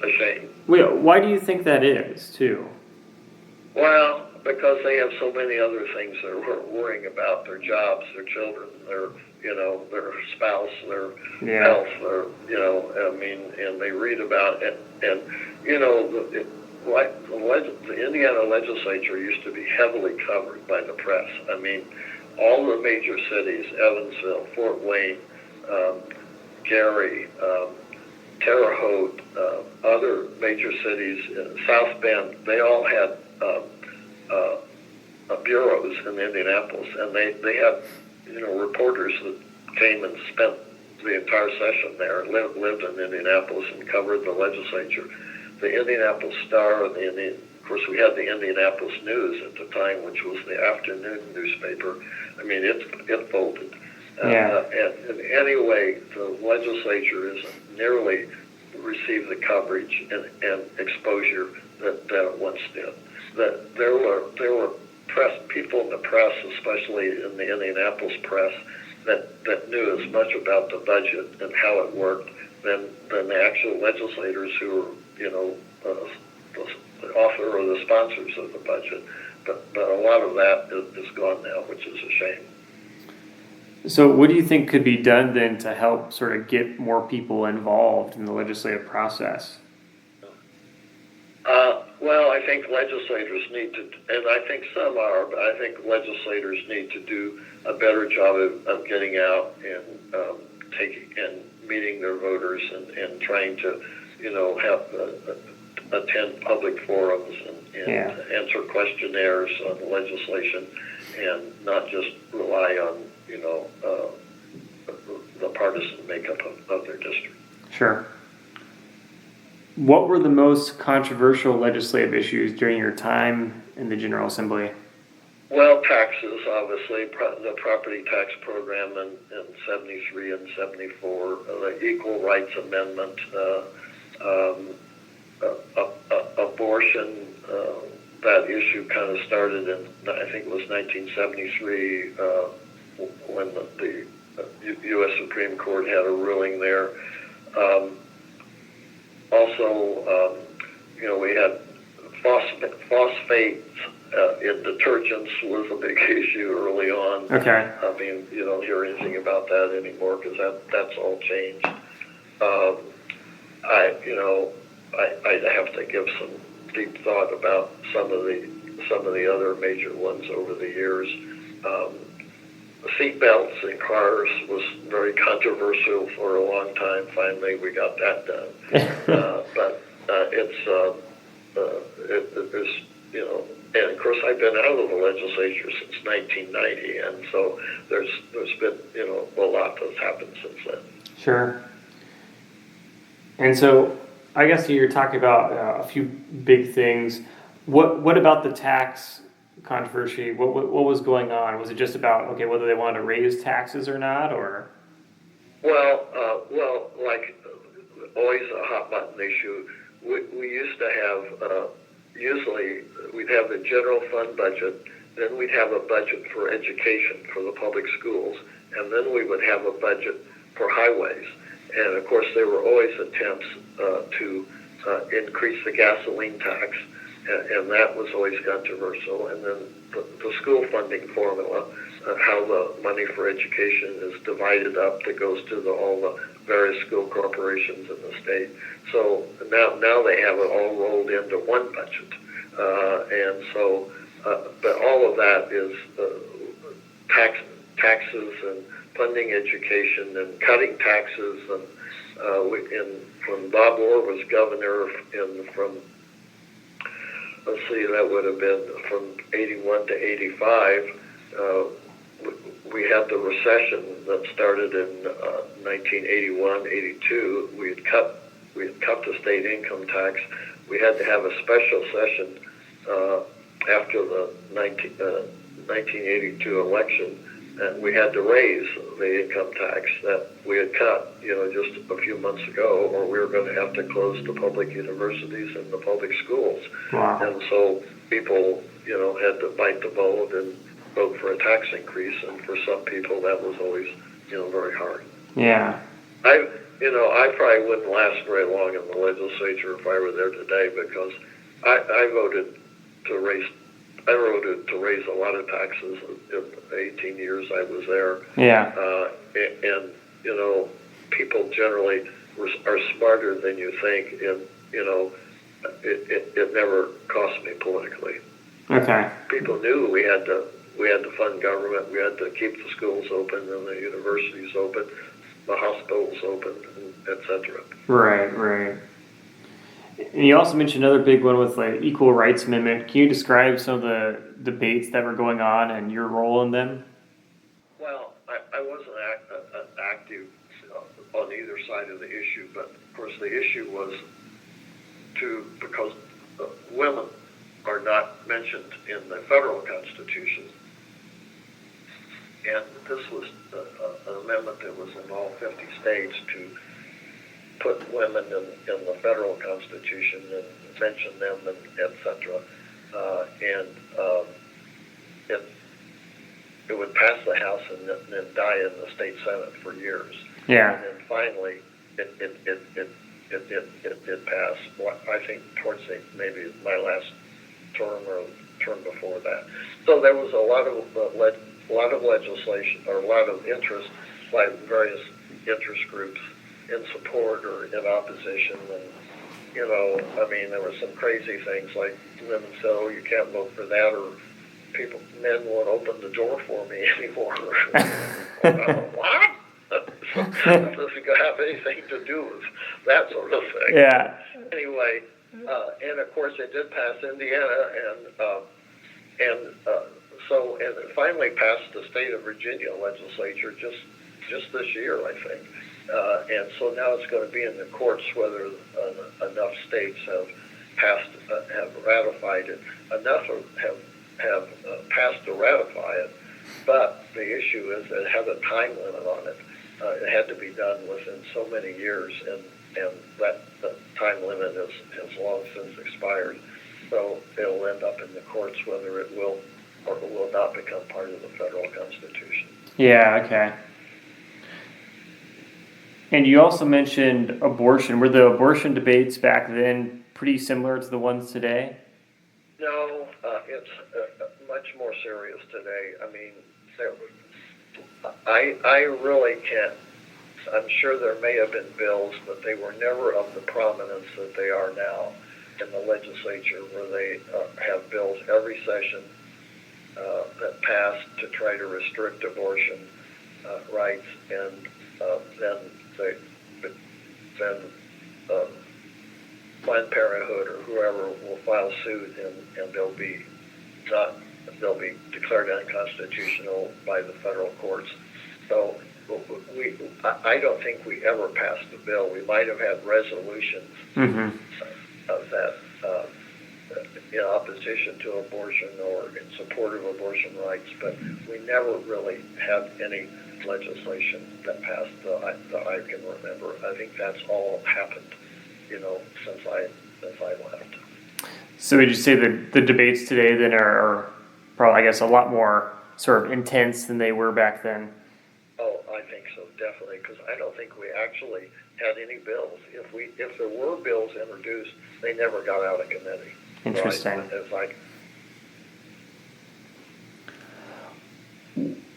a shame.
why do you think that is, too?
Well, because they have so many other things they're worrying about: their jobs, their children, their spouse, their health, and they read about it, and the Indiana legislature used to be heavily covered by the press. I mean, all the major cities, Evansville, Fort Wayne, Gary, Terre Haute, other major cities, South Bend, they all had bureaus in Indianapolis, and they had reporters that came and spent the entire session there, lived in Indianapolis and covered the legislature. The Indianapolis Star, of course, we had the Indianapolis News at the time, which was the afternoon newspaper. I mean, it folded. And anyway, the legislature isn't nearly received the coverage and exposure that it once did. That there were people in the press, especially in the Indianapolis press, that knew as much about the budget and how it worked than the actual legislators who were, the author or the sponsors of the budget. But a lot of that is gone now, which is a shame.
So what do you think could be done then to help sort of get more people involved in the legislative process?
Well, I think legislators need to, and I think some are, but I think legislators need to do a better job of getting out and taking and meeting their voters and trying to, have attend public forums and answer questionnaires on the legislation, and not just rely on the partisan makeup of their district.
Sure. What were the most controversial legislative issues during your time in the General Assembly?
Well, taxes, obviously, the property tax program in 73 and 74, the Equal Rights Amendment, abortion. That issue kind of started in, I think it was 1973, when the U.S. Supreme Court had a ruling there. Also, we had phosphates in detergents was a big issue early on.
Okay.
I mean, you don't hear anything about that anymore because that's all changed. I'd have to give deep thought about some of the other major ones over the years. Seat belts in cars was very controversial for a long time. Finally, we got that done. But it's and of course I've been out of the legislature since 1990, and so there's been a lot that's happened since then.
Sure. And so I guess you're talking about a few big things. What about the tax controversy? What was going on? Was it just about whether they wanted to raise taxes or not, or?
Well, like always a hot button issue. We used to have usually we'd have the general fund budget, then we'd have a budget for education for the public schools, and then we would have a budget for highways. And of course, there were always attempts to increase the gasoline tax, and that was always controversial. And then the school funding formula, how the money for education is divided up that goes to all the various school corporations in the state. So now they have it all rolled into one budget, and so but all of that is taxes and funding education and cutting taxes. And when Bob Orr was governor, from let's see, that would have been from 81 to 85. We had the recession that started in 1981, 82. We had cut the state income tax. We had to have a special session after the 1982 election, and we had to raise the income tax that we had cut, just a few months ago, or we were going to have to close the public universities and the public schools.
Wow.
And so people, had to bite the bullet and vote for a tax increase, and for some people that was always, very hard.
Yeah.
I probably wouldn't last very long in the legislature if I were there today, because I voted to raise a lot of taxes in the 18 years I was there.
Yeah.
And people generally are smarter than you think, and it never cost me politically.
Okay.
People knew we had to fund government, we had to keep the schools open and the universities open, the hospitals open, etc.
Right. And you also mentioned another big one with equal rights amendment. Can you describe some of the debates that were going on and your role in them?
Well, I wasn't active on either side of the issue, but of course the issue was because women are not mentioned in the federal Constitution. And this was an amendment that was in all 50 states to put women in the federal Constitution and mention them, and etc. It would pass the House and then die in the state Senate for years.
Yeah.
And then finally, it passed. I think towards maybe my last term or term before that. So there was a lot of legislation, or a lot of interest by various interest groups in support or in opposition. And there were some crazy things like women said, "Oh, you can't vote for that," or men won't open the door for me anymore. What? That doesn't have anything to do with that sort of thing.
Yeah.
Anyway, and of course it did pass Indiana, and it finally passed the state of Virginia legislature just this year, I think. And so now it's going to be in the courts whether enough states have ratified it. Enough have passed to ratify it, but the issue is it has a time limit on it. It had to be done within so many years, and that time limit has long since expired. So it'll end up in the courts whether it will or will not become part of the federal Constitution.
Yeah, okay. And you also mentioned abortion. Were the abortion debates back then pretty similar to the ones today?
No, it's much more serious today. I mean, I really can't. I'm sure there may have been bills, but they were never of the prominence that they are now. in the legislature where they have bills every session that pass to try to restrict abortion rights, and then Planned Parenthood or whoever will file suit, and they'll be declared unconstitutional by the federal courts. So I don't think we ever passed a bill. We might have had resolutions of that in opposition to abortion or in support of abortion rights, but we never really had any legislation that passed that I can remember. I think that's all happened, since I left.
So would you say the debates today then are probably, I guess, a lot more sort of intense than they were back then?
Oh, I think so, definitely, because I don't think we actually had any bills. If there were bills introduced, they never got out of committee.
Interesting.
So it's like,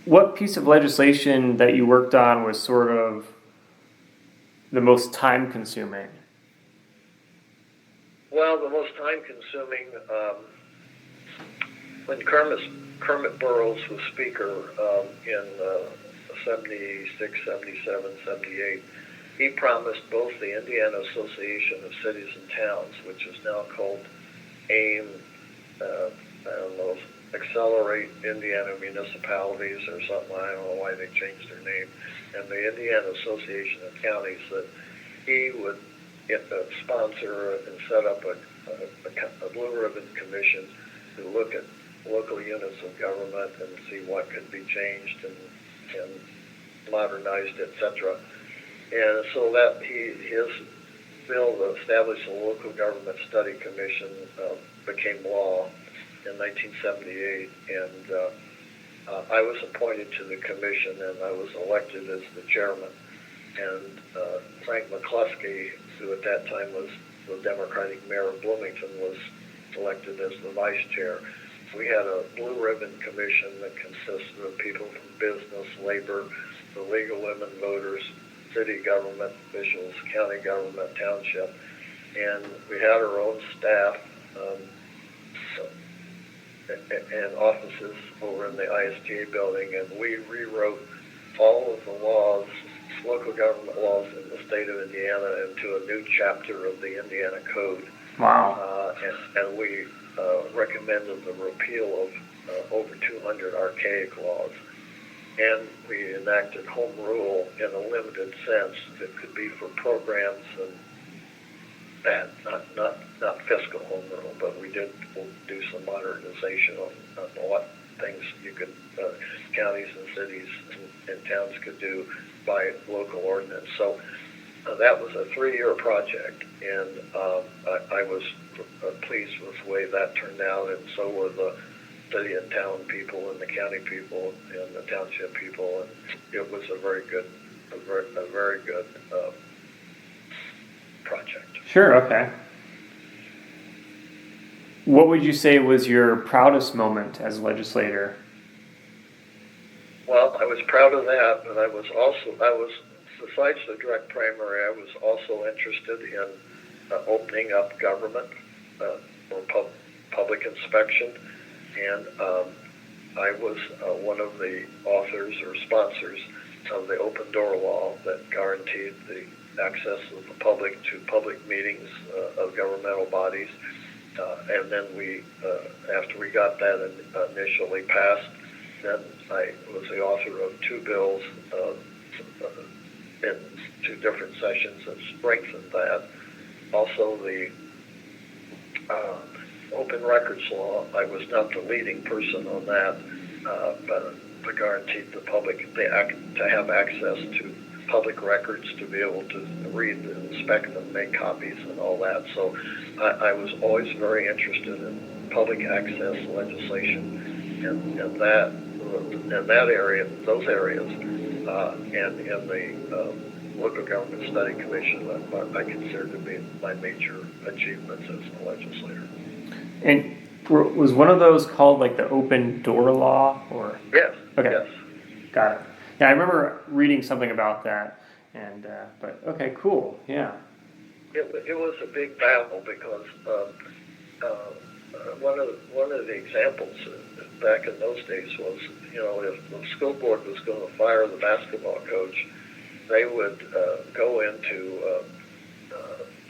what piece of legislation that you worked on was sort of the most time consuming?
well, the most time-consuming, when Kermit Burrows was Speaker in 76, 77, 78, he promised both the Indiana Association of Cities and Towns, which is now called AIM, I don't know, Accelerate Indiana Municipalities or something, I don't know why they changed their name, and the Indiana Association of Counties, that he would sponsor and set up a blue ribbon commission to look at local units of government and see what could be changed and modernized, etc. And so that his bill to establish a local government study commission became law in 1978, and I was appointed to the commission, and I was elected as the chairman. And Frank McCluskey, who at that time was the Democratic mayor of Bloomington, was elected as the vice chair. We had a blue ribbon commission that consisted of people from business, labor, the League of Women Voters, city government officials, county government, township, and we had our own staff and offices over in the ISTA building, and we rewrote all of the laws, local government laws in the state of Indiana, into a new chapter of the Indiana Code.
Wow.
And we recommended the repeal of over 200 archaic laws. And we enacted home rule in a limited sense that could be for programs and that, not fiscal home rule, but we did do some modernization on what things you could, counties and cities and towns could do by local ordinance. So that was a 3-year project, and I was pleased with the way that turned out, and so were the city and town people and the county people and the township people, and it was a very good project.
Sure, okay. What would you say was your proudest moment as a legislator?
Well, I was proud of that, but I was besides the direct primary, I was also interested in opening up government for public inspection, and I was one of the authors or sponsors of the open door law that guaranteed the access of the public to public meetings of governmental bodies. And then after we got that initially passed, then I was the author of 2 bills in 2 different sessions that strengthened that. Also, the open records law, I was not the leading person on that, but I guaranteed the public to have access to public records, to be able to read and inspect them, make copies and all that. So I was always very interested in public access legislation and that area, those areas, and in the local government study commission, I consider to be my major achievements as a legislator.
And was one of those called like the open door law, or?
Yes.
Okay.
Yes.
Got it. Yeah, I remember reading something about that, and but okay, cool. Yeah.
it was a big battle because one of the examples back in those days was, if the school board was going to fire the basketball coach, they would go into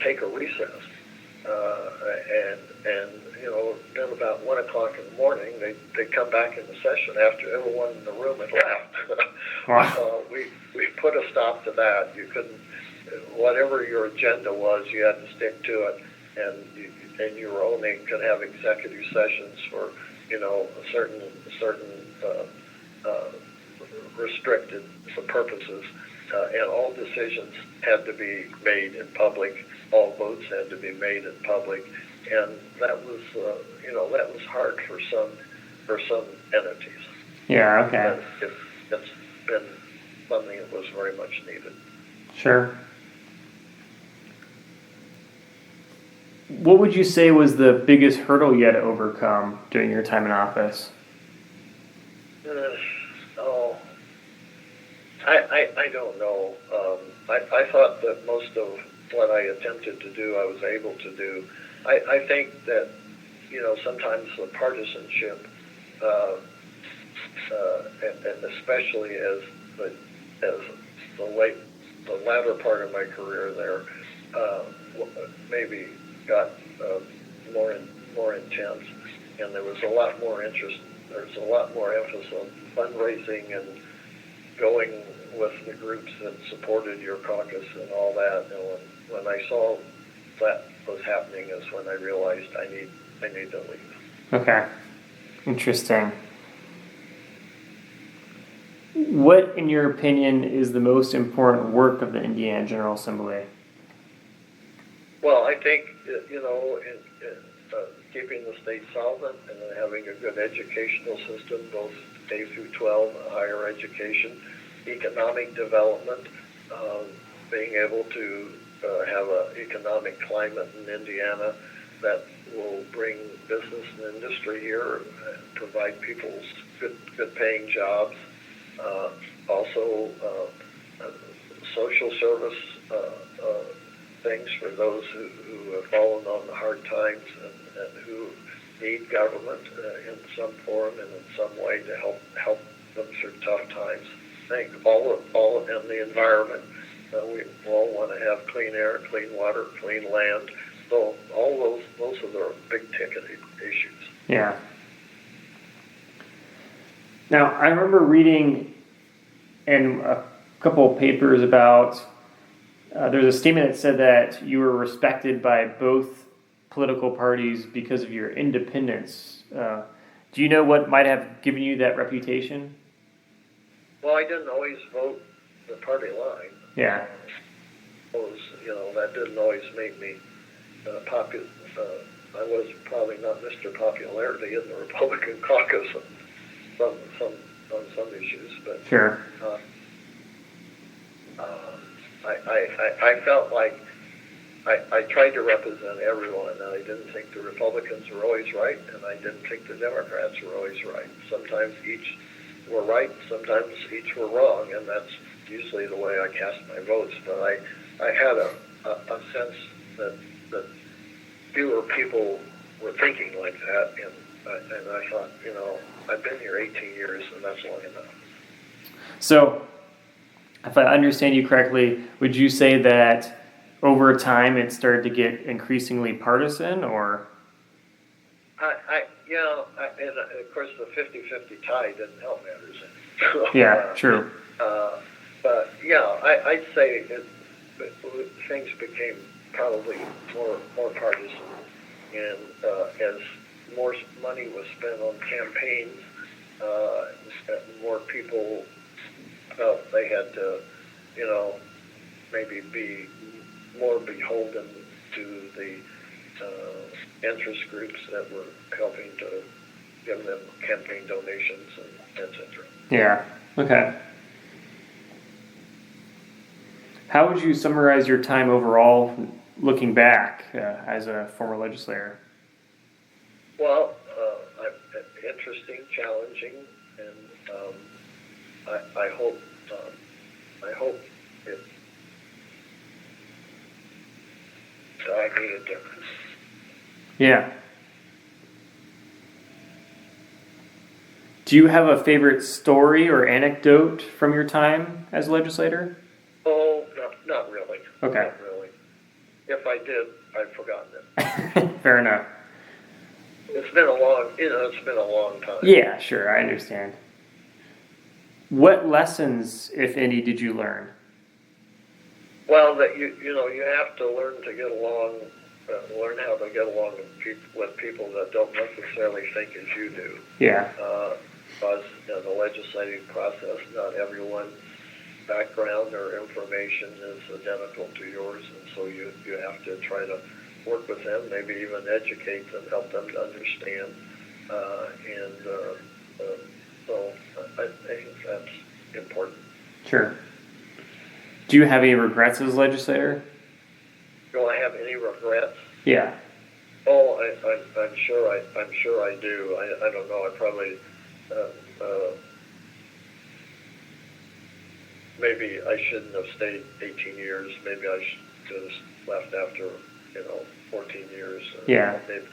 take a recess, and then about 1 o'clock in the morning, they'd come back in the session after everyone in the room had left.
Wow.
We put a stop to that. You couldn't, whatever your agenda was, you had to stick to it, and you were only could have executive sessions for certain restricted purposes, and all decisions had to be made in public. All votes had to be made in public, and that was that was hard for some entities.
Yeah. Okay.
It's been something that was very much needed.
Sure. What would you say was the biggest hurdle you had to overcome during your time in office?
I don't know. I thought that most of what I attempted to do, I was able to do. I think that, sometimes the partisanship, and especially as the latter part of my career there, maybe got more intense, and there was a lot more interest. There's a lot more emphasis on fundraising and going with the groups that supported your caucus and all that. And when I saw that was happening, is when I realized I need to leave.
Okay. Interesting. What, in your opinion, is the most important work of the Indiana General Assembly?
Well, I think, in keeping the state solvent and then having a good educational system, both K through 12, higher education, economic development, being able to have an economic climate in Indiana that will bring business and industry here and provide people's good paying jobs. Also, social service things for those who have fallen on the hard times and who need government in some form and in some way to help them through tough times. I think all in the environment. We all want to have clean air, clean water, clean land. So all those are the big ticket issues.
Yeah. Now, I remember reading in a couple of papers about there's a statement that said that you were respected by both political parties because of your independence. Do you know what might have given you that reputation?
Well, I didn't always vote the party line.
Yeah.
That didn't always make me popular. I was probably not Mr. Popularity in the Republican caucus on some issues, but
Sure.
I felt like I tried to represent everyone, and I didn't think the Republicans were always right, and I didn't think the Democrats were always right. Sometimes each were right, sometimes each were wrong, and that's usually the way I cast my votes. But I had a sense that fewer people were thinking like that, and I thought, I've been here 18 years, and that's long enough.
So, if I understand you correctly, would you say that over time it started to get increasingly partisan, or?
And of course the 50-50 tie didn't help matters. So,
yeah, true.
But yeah, I'd say things became probably more partisan, and as more money was spent on campaigns, more people felt they had to, maybe be more beholden to the interest groups that were helping to give them campaign donations and etc.
Yeah. Okay. How would you summarize your time overall, looking back as a former legislator?
Well, interesting, challenging, and I hope made a difference.
Yeah. Do you have a favorite story or anecdote from your time as a legislator?
Oh, not really.
Okay.
Not really. If I did, I've forgotten it.
Fair enough.
It's been a long time.
Yeah, sure, I understand. What lessons, if any, did you learn?
Well, that you have to learn to get along, learn how to get along with people that don't necessarily think as you do.
Yeah.
Because in the legislative process, not everyone's background or information is identical to yours, and so you have to try to work with them, maybe even educate them, help them to understand, so I think that's important.
Sure. Do you have any regrets as a legislator?
Do I have any regrets?
Yeah.
Oh, I'm sure I do. I don't know. I probably maybe I shouldn't have stayed 18 years. Maybe I should have left after 14 years.
Yeah.
Maybe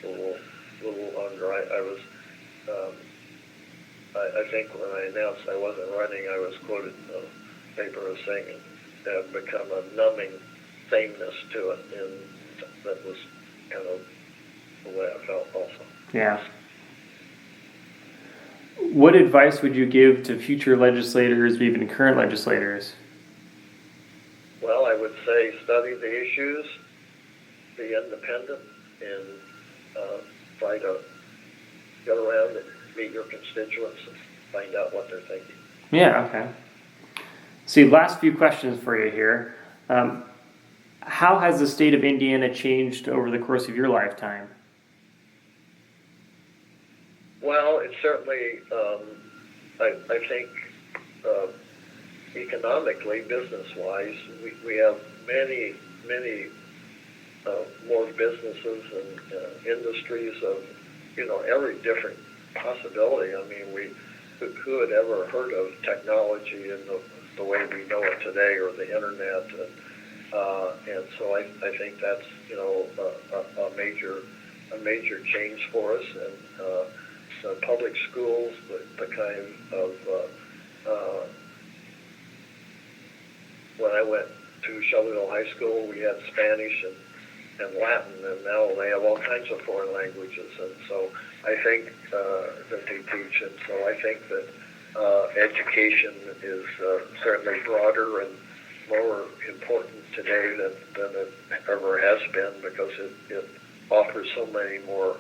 a little longer. I was. I think when I announced I wasn't running, I was quoted in the paper as saying it had become a numbing sameness to it, and that was kind of the way I felt also.
Yeah. What advice would you give to future legislators or even current legislators?
Well, I would say study the issues, be independent, and try to get around and meet your constituents and find out what they're thinking.
Yeah, okay. See, last few questions for you here. How has the state of Indiana changed over the course of your lifetime?
Well, it's certainly, I think, economically, business-wise, we have many more businesses and industries of, every different possibility. I mean, who had ever heard of technology in the way we know it today, or the internet? And so I think that's, a major change for us. And the public schools, the kind of, when I went to Shelbyville High School, we had Spanish and Latin, and now they have all kinds of foreign languages. And so I think that they teach, and so I think that education is certainly broader and more important today than it ever has been, because it offers so many more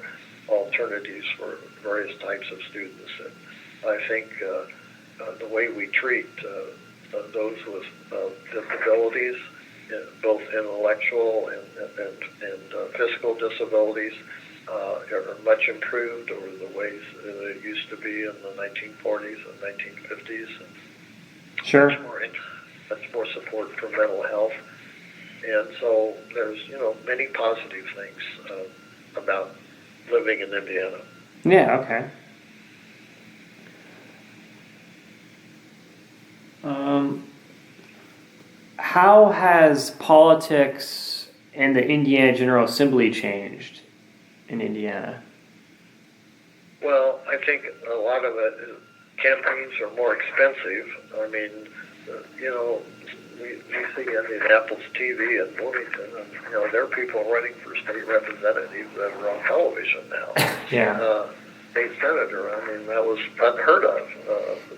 alternatives for various types of students. And I think the way we treat those with disabilities, both intellectual and physical disabilities, are much improved over the ways that it used to be in the 1940s and 1950s. And
Sure.
much more support for mental health. And so there's, many positive things about living in Indiana.
Yeah, okay. How has politics and the Indiana General Assembly changed in Indiana?
Well, I think a lot of it is campaigns are more expensive. I mean, we see Indianapolis TV in Bloomington, and there are people running for state representatives that are on television now.
Yeah.
State senator. I mean, that was unheard of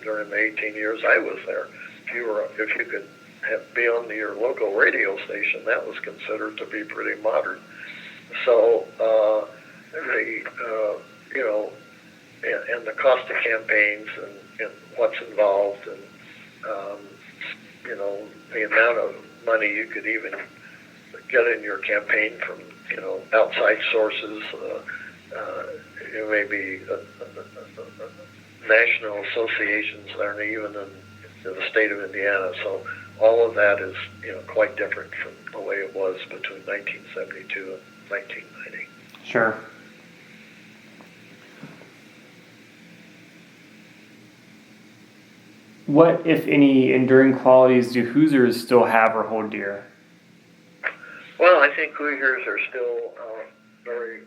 during the 18 years I was there. If you could be on your local radio station, that was considered to be pretty modern. So and the cost of campaigns and what's involved, and the amount of money you could even get in your campaign from outside sources, maybe national associations that aren't even in the state of Indiana. So all of that is quite different from the way it was between 1972 and 1990.
Sure. What, if any, enduring qualities do Hoosiers still have or hold dear?
Well, I think Hoosiers are still very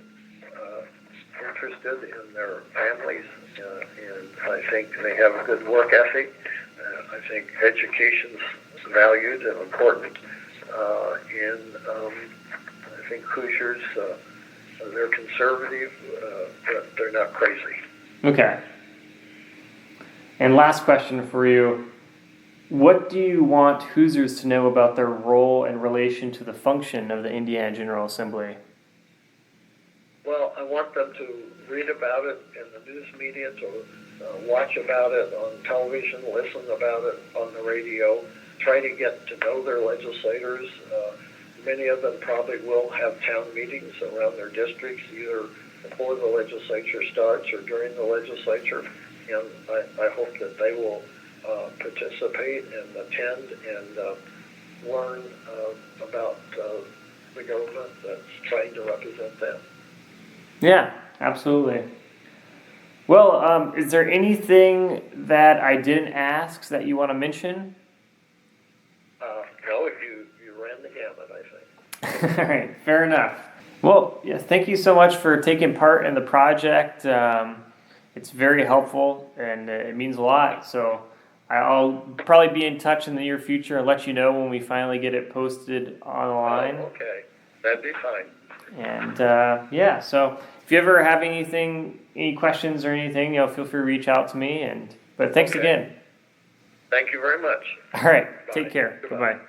interested in their families, and I think they have a good work ethic. I think education's valued and important, and I think Hoosiers, they're conservative, but they're not crazy.
Okay. And last question for you. What do you want Hoosiers to know about their role in relation to the function of the Indiana General Assembly?
Well, I want them to read about it in the news media, to watch about it on television, listen about it on the radio, try to get to know their legislators. Many of them probably will have town meetings around their districts, either before the legislature starts or during the legislature. And I hope that they will participate and attend and learn about the government that's trying to represent them.
Yeah, absolutely. Well, is there anything that I didn't ask that you want to mention?
No, you ran the gamut, I think.
All right, fair enough. Well, yeah, thank you so much for taking part in the project. It's very helpful and it means a lot. So I'll probably be in touch in the near future and let you know when we finally get it posted online.
Oh, okay, that'd be fine.
And yeah, so if you ever have any questions or anything, feel free to reach out to me. But thanks
Okay.
again.
Thank you very much.
All right,
Bye.
take care.
Goodbye.
Bye-bye.